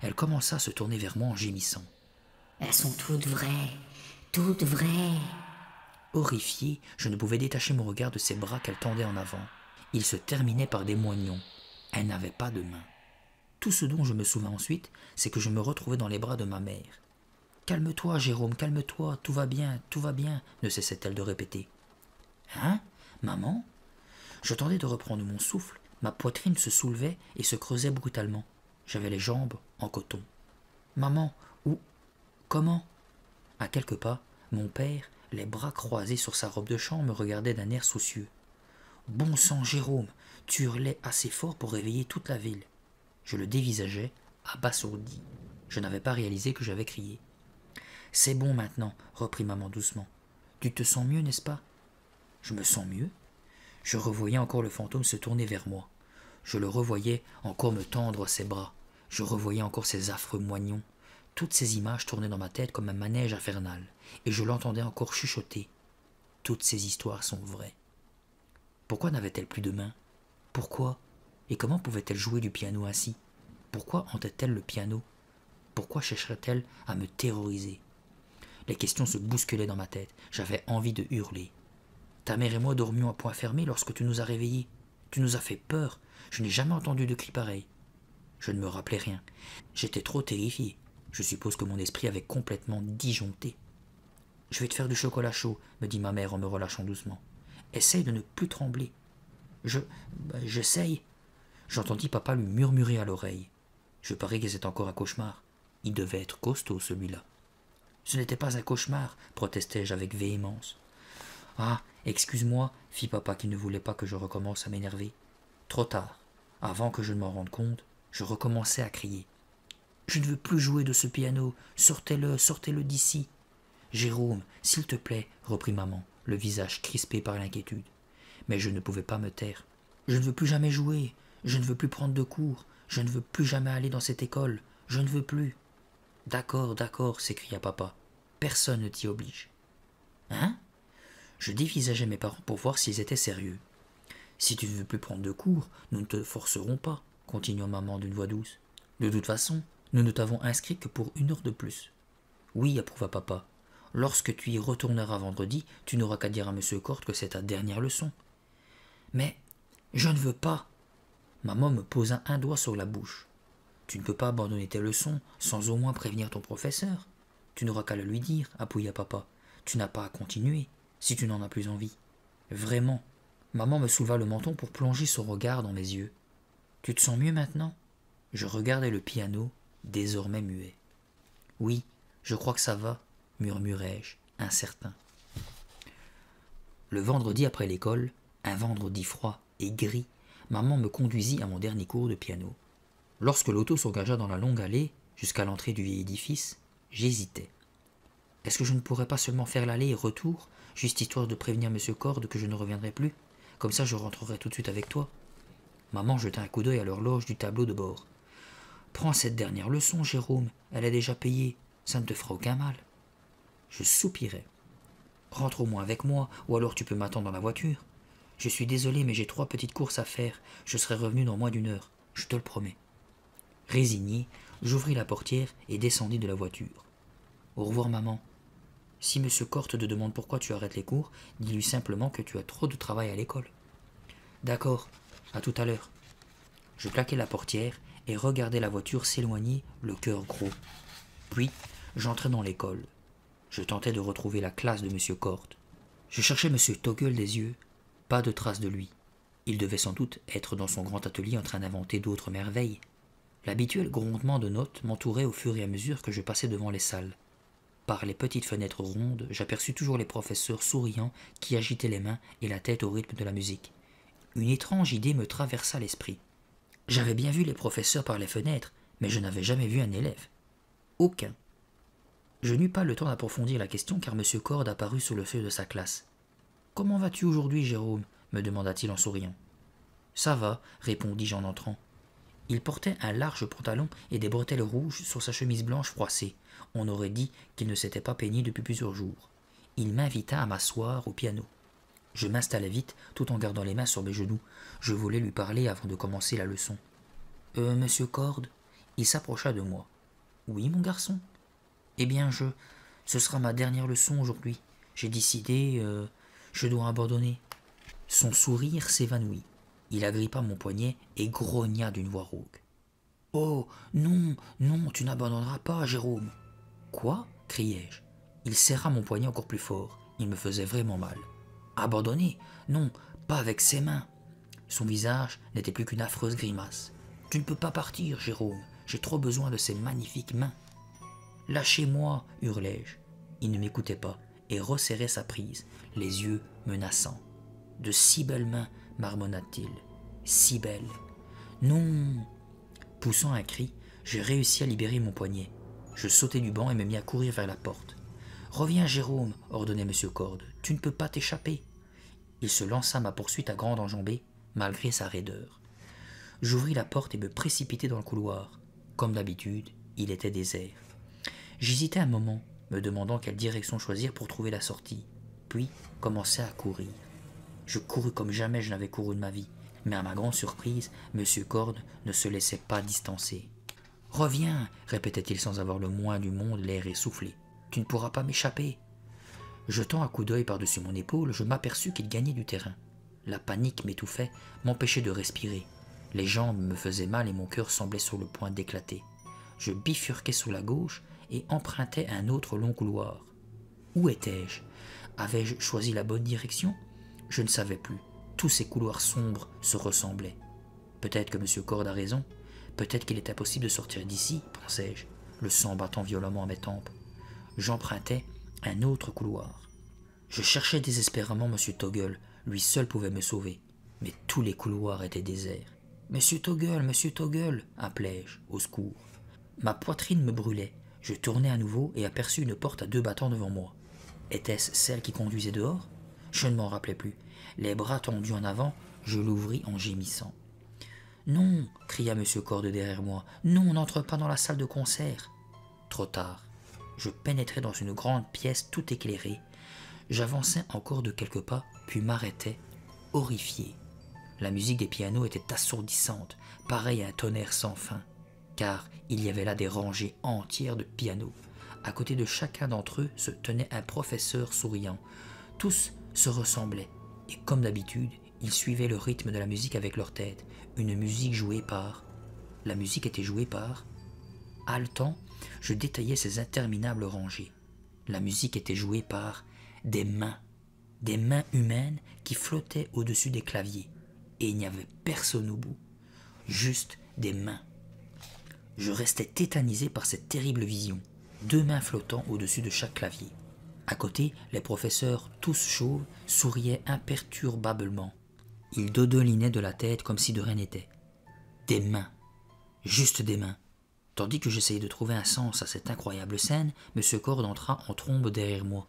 Elle commença à se tourner vers moi en gémissant. « Elles sont toutes vraies, toutes vraies !» Horrifié, je ne pouvais détacher mon regard de ses bras qu'elle tendait en avant. Ils se terminaient par des moignons. Elle n'avait pas de main. Tout ce dont je me souvins ensuite, c'est que je me retrouvais dans les bras de ma mère. « Calme-toi, Jérôme, calme-toi, tout va bien, ne cessait-elle de répéter. « Hein, maman ?» Je tentais de reprendre mon souffle, ma poitrine se soulevait et se creusait brutalement. J'avais les jambes en coton. « Maman, où? Comment ?» À quelques pas, mon père, les bras croisés sur sa robe de chambre, me regardait d'un air soucieux. « Bon sang, Jérôme, tu hurlais assez fort pour réveiller toute la ville. » Je le dévisageais, abasourdi. Je n'avais pas réalisé que j'avais crié. « C'est bon maintenant, » reprit maman doucement. « Tu te sens mieux, n'est-ce pas ?»« Je me sens mieux ?» Je revoyais encore le fantôme se tourner vers moi. Je le revoyais encore me tendre ses bras. Je revoyais encore ses affreux moignons. Toutes ces images tournaient dans ma tête comme un manège infernal, et je l'entendais encore chuchoter. Toutes ces histoires sont vraies. Pourquoi n'avait-elle plus de mains? Pourquoi? Et comment pouvait-elle jouer du piano ainsi? Pourquoi hantait-elle le piano? Pourquoi chercherait-elle à me terroriser? Les questions se bousculaient dans ma tête. J'avais envie de hurler. Ta mère et moi dormions à point fermé lorsque tu nous as réveillés. Tu nous as fait peur. Je n'ai jamais entendu de cri pareil. Je ne me rappelais rien. J'étais trop terrifié. Je suppose que mon esprit avait complètement disjoncté. Je vais te faire du chocolat chaud, me dit ma mère en me relâchant doucement. Essaye de ne plus trembler. J'essaye. J'entendis papa lui murmurer à l'oreille. Je parie que c'est encore un cauchemar. Il devait être costaud, celui-là. Ce n'était pas un cauchemar, protestai-je avec véhémence. Ah, excuse-moi, fit papa qui ne voulait pas que je recommence à m'énerver. Trop tard. Avant que je ne m'en rende compte, je recommençai à crier. Je ne veux plus jouer de ce piano. Sortez-le, sortez-le d'ici. Jérôme, s'il te plaît, reprit maman, le visage crispé par l'inquiétude. Mais je ne pouvais pas me taire. Je ne veux plus jamais jouer. Je ne veux plus prendre de cours. Je ne veux plus jamais aller dans cette école. Je ne veux plus. D'accord, d'accord, s'écria papa. Personne ne t'y oblige. Hein? Je dévisageais mes parents pour voir s'ils étaient sérieux. Si tu ne veux plus prendre de cours, nous ne te forcerons pas, continua maman d'une voix douce. De toute façon, nous ne t'avons inscrit que pour 1 heure de plus. Oui, approuva papa. Lorsque tu y retourneras vendredi, tu n'auras qu'à dire à monsieur Corte que c'est ta dernière leçon. Mais je ne veux pas. Maman me posa un doigt sur la bouche. Tu ne peux pas abandonner tes leçons sans au moins prévenir ton professeur. Tu n'auras qu'à le lui dire, appuya papa. Tu n'as pas à continuer, si tu n'en as plus envie. Vraiment. Maman me souleva le menton pour plonger son regard dans mes yeux. Tu te sens mieux maintenant? Je regardais le piano, désormais muet. Oui, je crois que ça va, murmurai-je, incertain. Le vendredi après l'école, un vendredi froid et gris, maman me conduisit à mon dernier cours de piano. Lorsque l'auto s'engagea dans la longue allée, jusqu'à l'entrée du vieil édifice, j'hésitais. Est-ce que je ne pourrais pas seulement faire l'aller et retour, juste histoire de prévenir monsieur Corde que je ne reviendrai plus? Comme ça je rentrerai tout de suite avec toi. Maman jeta un coup d'œil à l'horloge du tableau de bord. Prends cette dernière leçon, Jérôme, elle est déjà payée, ça ne te fera aucun mal. Je soupirai. Rentre au moins avec moi, ou alors tu peux m'attendre dans la voiture. Je suis désolé, mais j'ai 3 petites courses à faire, je serai revenu dans moins d'1 heure, je te le promets. Résigné, j'ouvris la portière et descendis de la voiture. Au revoir, maman. Si monsieur Corte te demande pourquoi tu arrêtes les cours, dis-lui simplement que tu as trop de travail à l'école. D'accord, à tout à l'heure. Je claquai la portière et regardai la voiture s'éloigner, le cœur gros. Puis, j'entrai dans l'école. Je tentais de retrouver la classe de monsieur Corte. Je cherchais monsieur Toggle des yeux. Pas de trace de lui. Il devait sans doute être dans son grand atelier en train d'inventer d'autres merveilles. L'habituel grondement de notes m'entourait au fur et à mesure que je passais devant les salles. Par les petites fenêtres rondes, j'aperçus toujours les professeurs souriants qui agitaient les mains et la tête au rythme de la musique. Une étrange idée me traversa l'esprit. J'avais bien vu les professeurs par les fenêtres, mais je n'avais jamais vu un élève. Aucun. Je n'eus pas le temps d'approfondir la question car M. Corde apparut sur le seuil de sa classe. « Comment vas-tu aujourd'hui, Jérôme » me demanda-t-il en souriant. « Ça va » répondis-je en entrant. Il portait un large pantalon et des bretelles rouges sur sa chemise blanche froissée. On aurait dit qu'il ne s'était pas peigné depuis plusieurs jours. Il m'invita à m'asseoir au piano. Je m'installai vite, tout en gardant les mains sur mes genoux. Je voulais lui parler avant de commencer la leçon. « Monsieur Corde ?» Il s'approcha de moi. « Oui, mon garçon ?»« Eh bien, ce sera ma dernière leçon aujourd'hui. J'ai décidé, je dois abandonner. » Son sourire s'évanouit. Il agrippa mon poignet et grogna d'une voix rauque. « Oh, non, non, tu n'abandonneras pas, Jérôme !»« Quoi ?» criai-je. Il serra mon poignet encore plus fort. Il me faisait vraiment mal. « Abandonner? Non, pas avec ses mains. » Son visage n'était plus qu'une affreuse grimace. « Tu ne peux pas partir, Jérôme. J'ai trop besoin de ces magnifiques mains. »« Lâchez-moi !» hurlai-je. Il ne m'écoutait pas et resserrait sa prise, les yeux menaçants. « De si belles mains !» marmonna-t-il. « Si belles !»« Non !» Poussant un cri, je réussis à libérer mon poignet. Je sautai du banc et me mis à courir vers la porte. « Reviens, Jérôme !» ordonnait M. Corde. « Tu ne peux pas t'échapper !» Il se lança à ma poursuite à grande enjambée, malgré sa raideur. J'ouvris la porte et me précipitai dans le couloir. Comme d'habitude, il était désert. J'hésitai un moment, me demandant quelle direction choisir pour trouver la sortie, puis commençai à courir. Je courus comme jamais je n'avais couru de ma vie, mais à ma grande surprise, M. Cord ne se laissait pas distancer. « Reviens !» répétait-il sans avoir le moins du monde l'air essoufflé. « Tu ne pourras pas m'échapper !» Jetant un coup d'œil par-dessus mon épaule, je m'aperçus qu'il gagnait du terrain. La panique m'étouffait, m'empêchait de respirer. Les jambes me faisaient mal et mon cœur semblait sur le point d'éclater. Je bifurquai sur la gauche et empruntai un autre long couloir. Où étais-je? Avais-je choisi la bonne direction? Je ne savais plus. Tous ces couloirs sombres se ressemblaient. Peut-être que M. Cord a raison. Peut-être qu'il est impossible de sortir d'ici, pensai-je, le sang battant violemment à mes tempes. J'empruntai un autre couloir. Je cherchais désespérément M. Toggle, lui seul pouvait me sauver. Mais tous les couloirs étaient déserts. « Monsieur Toggle !» appelai-je, au secours. Ma poitrine me brûlait. Je tournai à nouveau et aperçus une porte à 2 battants devant moi. Était-ce celle qui conduisait dehors? Je ne m'en rappelais plus. Les bras tendus en avant, je l'ouvris en gémissant. « Non !» cria M. Cord derrière moi. « Non, n'entre pas dans la salle de concert !» Trop tard. Je pénétrai dans une grande pièce tout éclairée. J'avançai encore de quelques pas, puis m'arrêtai, horrifié. La musique des pianos était assourdissante, pareille à un tonnerre sans fin, car il y avait là des rangées entières de pianos. À côté de chacun d'entre eux se tenait un professeur souriant. Tous se ressemblaient, et comme d'habitude, ils suivaient le rythme de la musique avec leur tête. Une musique jouée par... La musique était jouée par... Haletant, je détaillais ces interminables rangées. La musique était jouée par des mains humaines qui flottaient au-dessus des claviers. Et il n'y avait personne au bout, juste des mains. Je restais tétanisé par cette terrible vision, 2 mains flottant au-dessus de chaque clavier. À côté, les professeurs, tous chauves, souriaient imperturbablement. Ils dodelinaient de la tête comme si de rien n'était. Des mains, juste des mains. Tandis que j'essayais de trouver un sens à cette incroyable scène, M. Cord entra en trombe derrière moi.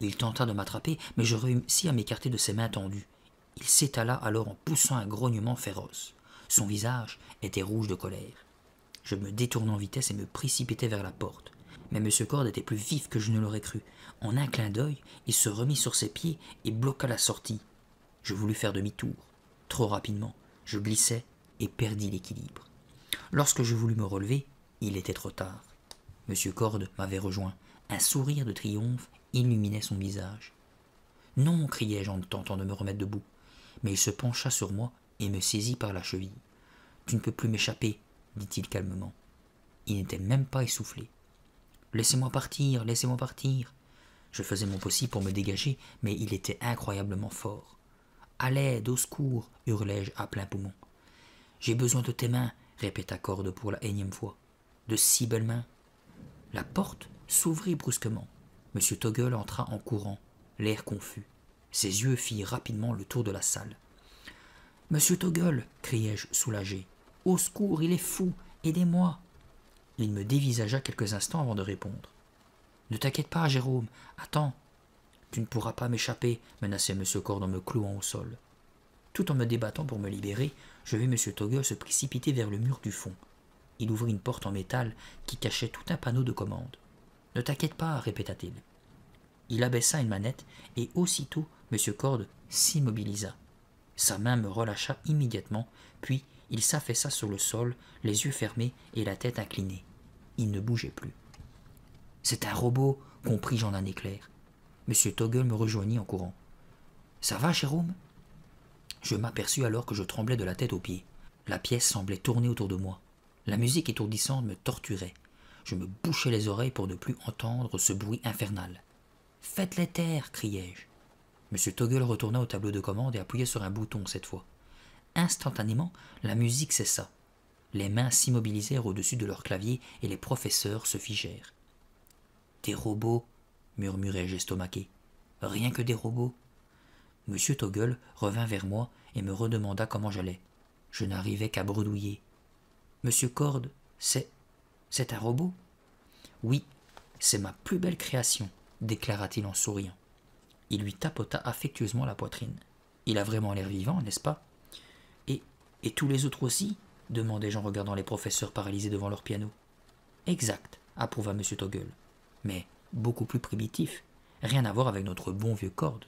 Il tenta de m'attraper, mais je réussis à m'écarter de ses mains tendues. Il s'étala alors en poussant un grognement féroce. Son visage était rouge de colère. Je me détournai en vitesse et me précipitai vers la porte. Mais M. Cord était plus vif que je ne l'aurais cru. En un clin d'œil, il se remit sur ses pieds et bloqua la sortie. Je voulus faire demi-tour. Trop rapidement, je glissai et perdis l'équilibre. Lorsque je voulus me relever, il était trop tard. M. Cord m'avait rejoint. Un sourire de triomphe illuminait son visage. « Non !» criai-je en tentant de me remettre debout. Mais il se pencha sur moi et me saisit par la cheville. « Tu ne peux plus m'échapper, » dit-il calmement. Il n'était même pas essoufflé. « Laissez-moi partir, laissez-moi partir !» Je faisais mon possible pour me dégager, mais il était incroyablement fort. « À l'aide, au secours !» hurlai-je à plein poumon. « J'ai besoin de tes mains !» répéta Cord pour la énième fois. « De si belles mains !» La porte s'ouvrit brusquement. M. Toggle entra en courant, l'air confus. Ses yeux firent rapidement le tour de la salle. « Monsieur Toggle !» criai-je soulagé. « Au secours, il est fou! Aidez-moi !» Il me dévisagea quelques instants avant de répondre. « Ne t'inquiète pas, Jérôme, attends. Tu ne pourras pas m'échapper, menaçait M. Cord en me clouant au sol. Tout en me débattant pour me libérer, je vis M. Toggle se précipiter vers le mur du fond. Il ouvrit une porte en métal qui cachait tout un panneau de commande. « Ne t'inquiète pas, répéta-t-il. » Il abaissa une manette et aussitôt M. Cord s'immobilisa. Sa main me relâcha immédiatement, puis il s'affaissa sur le sol, les yeux fermés et la tête inclinée. Il ne bougeait plus. « C'est un robot !» compris-je en un éclair. M. Toggle me rejoignit en courant. « Ça va, Jérôme ?» Je m'aperçus alors que je tremblais de la tête aux pieds. La pièce semblait tourner autour de moi. La musique étourdissante me torturait. Je me bouchais les oreilles pour ne plus entendre ce bruit infernal. « Faites-les taire !» criai-je. M. Toggle retourna au tableau de commande et appuya sur un bouton cette fois. Instantanément, la musique cessa. Les mains s'immobilisèrent au-dessus de leur clavier et les professeurs se figèrent. « Des robots !» murmurai-je estomaqué. « Rien que des robots !» M. Toggle revint vers moi et me redemanda comment j'allais. Je n'arrivais qu'à bredouiller. « Monsieur Cord, c'est un robot ?»« Oui, c'est ma plus belle création, » déclara-t-il en souriant. Il lui tapota affectueusement la poitrine. « Il a vraiment l'air vivant, n'est-ce pas ?»« Et tous les autres aussi ?» demandai-je en regardant les professeurs paralysés devant leur piano. « Exact, » approuva M. Toggle. « Mais beaucoup plus primitif, rien à voir avec notre bon vieux Cord. »«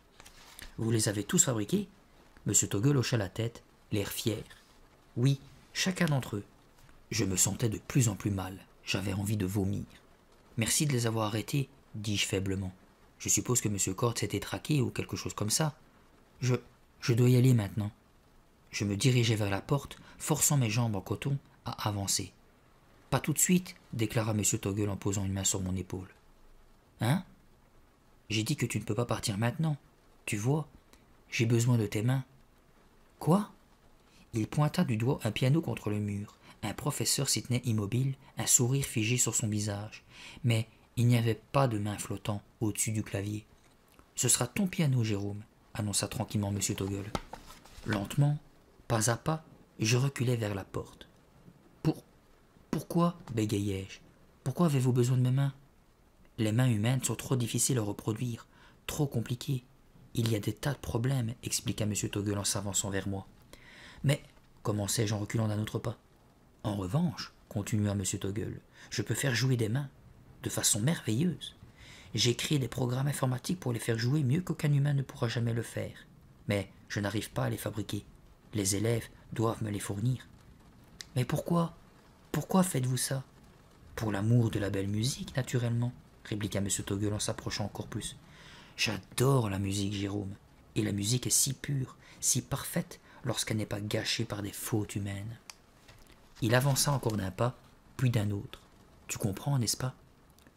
Vous les avez tous fabriqués ?»« M. Toggle hocha la tête, l'air fier. Oui, chacun d'entre eux. Je me sentais de plus en plus mal. J'avais envie de vomir. Merci de les avoir arrêtés, dis-je faiblement. Je suppose que M. Cord s'était traqué ou quelque chose comme ça. Je dois y aller maintenant. Je me dirigeai vers la porte, forçant mes jambes en coton à avancer. Pas tout de suite, déclara M. Toggle en posant une main sur mon épaule. Hein? J'ai dit que tu ne peux pas partir maintenant. Tu vois, j'ai besoin de tes mains. Quoi? Il pointa du doigt un piano contre le mur. Un professeur s'y tenait immobile, un sourire figé sur son visage. Mais il n'y avait pas de main flottant au-dessus du clavier. Ce sera ton piano, Jérôme, annonça tranquillement M. Toggle. Lentement, pas à pas, je reculai vers la porte. Pourquoi bégayai-je. Pourquoi avez-vous besoin de mes mains? Les mains humaines sont trop difficiles à reproduire, trop compliquées. Il y a des tas de problèmes, expliqua M. Toggle en s'avançant vers moi. Mais, commençai-je en reculant d'un autre pas. En revanche, continua M. Toggle, je peux faire jouer des mains, de façon merveilleuse. J'ai créé des programmes informatiques pour les faire jouer mieux qu'aucun humain ne pourra jamais le faire. Mais je n'arrive pas à les fabriquer. Les élèves doivent me les fournir. Mais pourquoi? Pourquoi faites-vous ça? Pour l'amour de la belle musique, naturellement, répliqua M. Toggle en s'approchant encore plus. J'adore la musique, Jérôme, et la musique est si pure, si parfaite, lorsqu'elle n'est pas gâchée par des fautes humaines. Il avança encore d'un pas, puis d'un autre. Tu comprends, n'est-ce pas?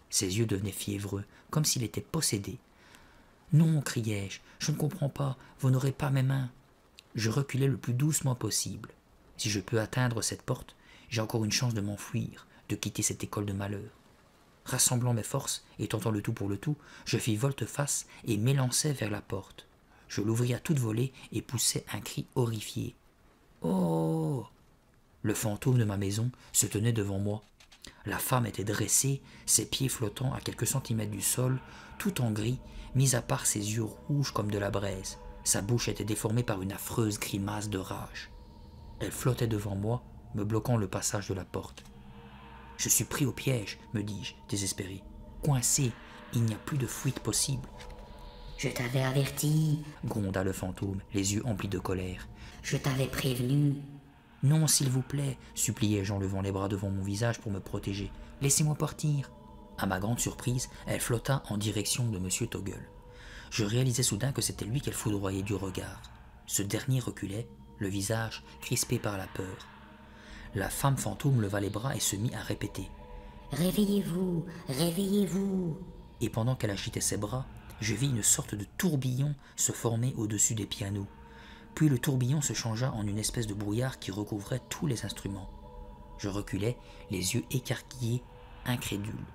Ses yeux devenaient fiévreux, comme s'il était possédé. Non, criai-je, je ne comprends pas, vous n'aurez pas mes mains. Je reculai le plus doucement possible. Si je peux atteindre cette porte, j'ai encore une chance de m'enfuir, de quitter cette école de malheur. Rassemblant mes forces et tentant le tout pour le tout, je fis volte-face et m'élançai vers la porte. Je l'ouvris à toute volée et poussai un cri horrifié. Oh! Le fantôme de ma maison se tenait devant moi. La femme était dressée, ses pieds flottant à quelques centimètres du sol, tout en gris, mis à part ses yeux rouges comme de la braise. Sa bouche était déformée par une affreuse grimace de rage. Elle flottait devant moi, me bloquant le passage de la porte. Je suis pris au piège, me dis-je, désespéré. Coincé, il n'y a plus de fuite possible. Je t'avais averti, Gronda le fantôme, les yeux emplis de colère. je t'avais prévenu. Non, s'il vous plaît, suppliai-je en levant les bras devant mon visage pour me protéger. Laissez-moi partir. À ma grande surprise, elle flotta en direction de M. Toggle. Je réalisai soudain que c'était lui qu'elle foudroyait du regard. Ce dernier reculait, le visage crispé par la peur. La femme fantôme leva les bras et se mit à répéter. Réveillez-vous, réveillez-vous. Et pendant qu'elle agitait ses bras, je vis une sorte de tourbillon se former au-dessus des pianos. Puis le tourbillon se changea en une espèce de brouillard qui recouvrait tous les instruments. Je reculais, les yeux écarquillés, incrédule.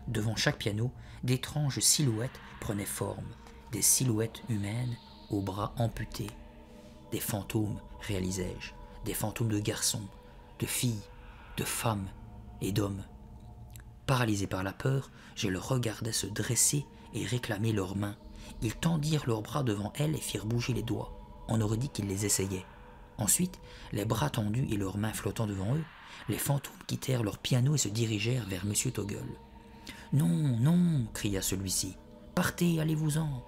Devant chaque piano, d'étranges silhouettes prenaient forme, des silhouettes humaines aux bras amputés. Des fantômes, réalisai-je, des fantômes de garçons, de filles, de femmes et d'hommes. Paralysé par la peur, je le regardais se dresser et réclamer leurs mains. Ils tendirent leurs bras devant elle et firent bouger les doigts. On aurait dit qu'ils les essayaient. Ensuite, les bras tendus et leurs mains flottant devant eux, les fantômes quittèrent leur piano et se dirigèrent vers M. Toggle. « Non, non !» cria celui-ci. « Partez, allez-vous-en !»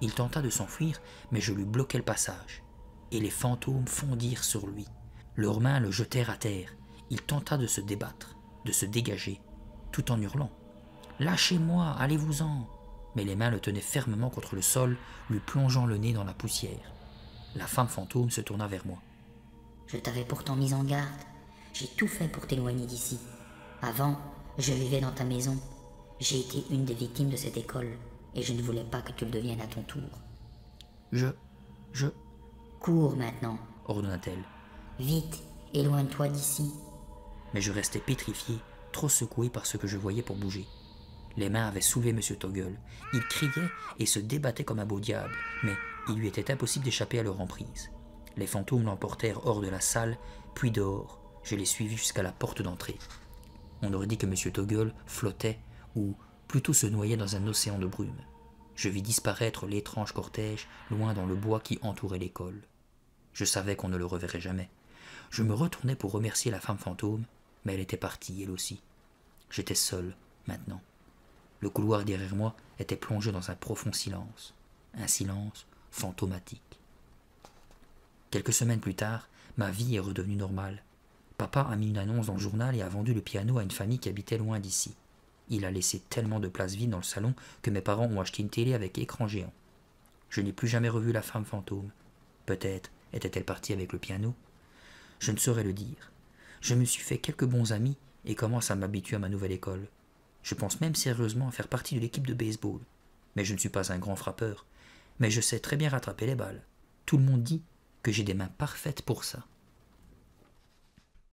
Il tenta de s'enfuir, mais je lui bloquai le passage. Et les fantômes fondirent sur lui. Leurs mains le jetèrent à terre. Il tenta de se débattre, de se dégager, tout en hurlant. « Lâchez-moi, allez-vous-en !» Mais les mains le tenaient fermement contre le sol, lui plongeant le nez dans la poussière. La femme fantôme se tourna vers moi. Je t'avais pourtant mis en garde. J'ai tout fait pour t'éloigner d'ici. Avant, je vivais dans ta maison. J'ai été une des victimes de cette école, et je ne voulais pas que tu le deviennes à ton tour. Je... Cours maintenant. ordonna-t-elle. Vite, éloigne-toi d'ici. Mais je restais pétrifié, trop secoué par ce que je voyais pour bouger. Les mains avaient soulevé M. Toggle. Il criait et se débattait comme un beau diable, mais il lui était impossible d'échapper à leur emprise. Les fantômes l'emportèrent hors de la salle, puis dehors. Je les suivis jusqu'à la porte d'entrée. On aurait dit que M. Toggle flottait, ou plutôt se noyait dans un océan de brume. Je vis disparaître l'étrange cortège loin dans le bois qui entourait l'école. Je savais qu'on ne le reverrait jamais. Je me retournai pour remercier la femme fantôme, mais elle était partie, elle aussi. J'étais seul, maintenant. Le couloir derrière moi était plongé dans un profond silence, un silence fantomatique. Quelques semaines plus tard, ma vie est redevenue normale. Papa a mis une annonce dans le journal et a vendu le piano à une famille qui habitait loin d'ici. Il a laissé tellement de places vides dans le salon que mes parents ont acheté une télé avec écran géant. Je n'ai plus jamais revu la femme fantôme. Peut-être était-elle partie avec le piano. Je ne saurais le dire. Je me suis fait quelques bons amis et commence à m'habituer à ma nouvelle école. Je pense même sérieusement à faire partie de l'équipe de baseball. Mais je ne suis pas un grand frappeur. Mais je sais très bien rattraper les balles. Tout le monde dit que j'ai des mains parfaites pour ça.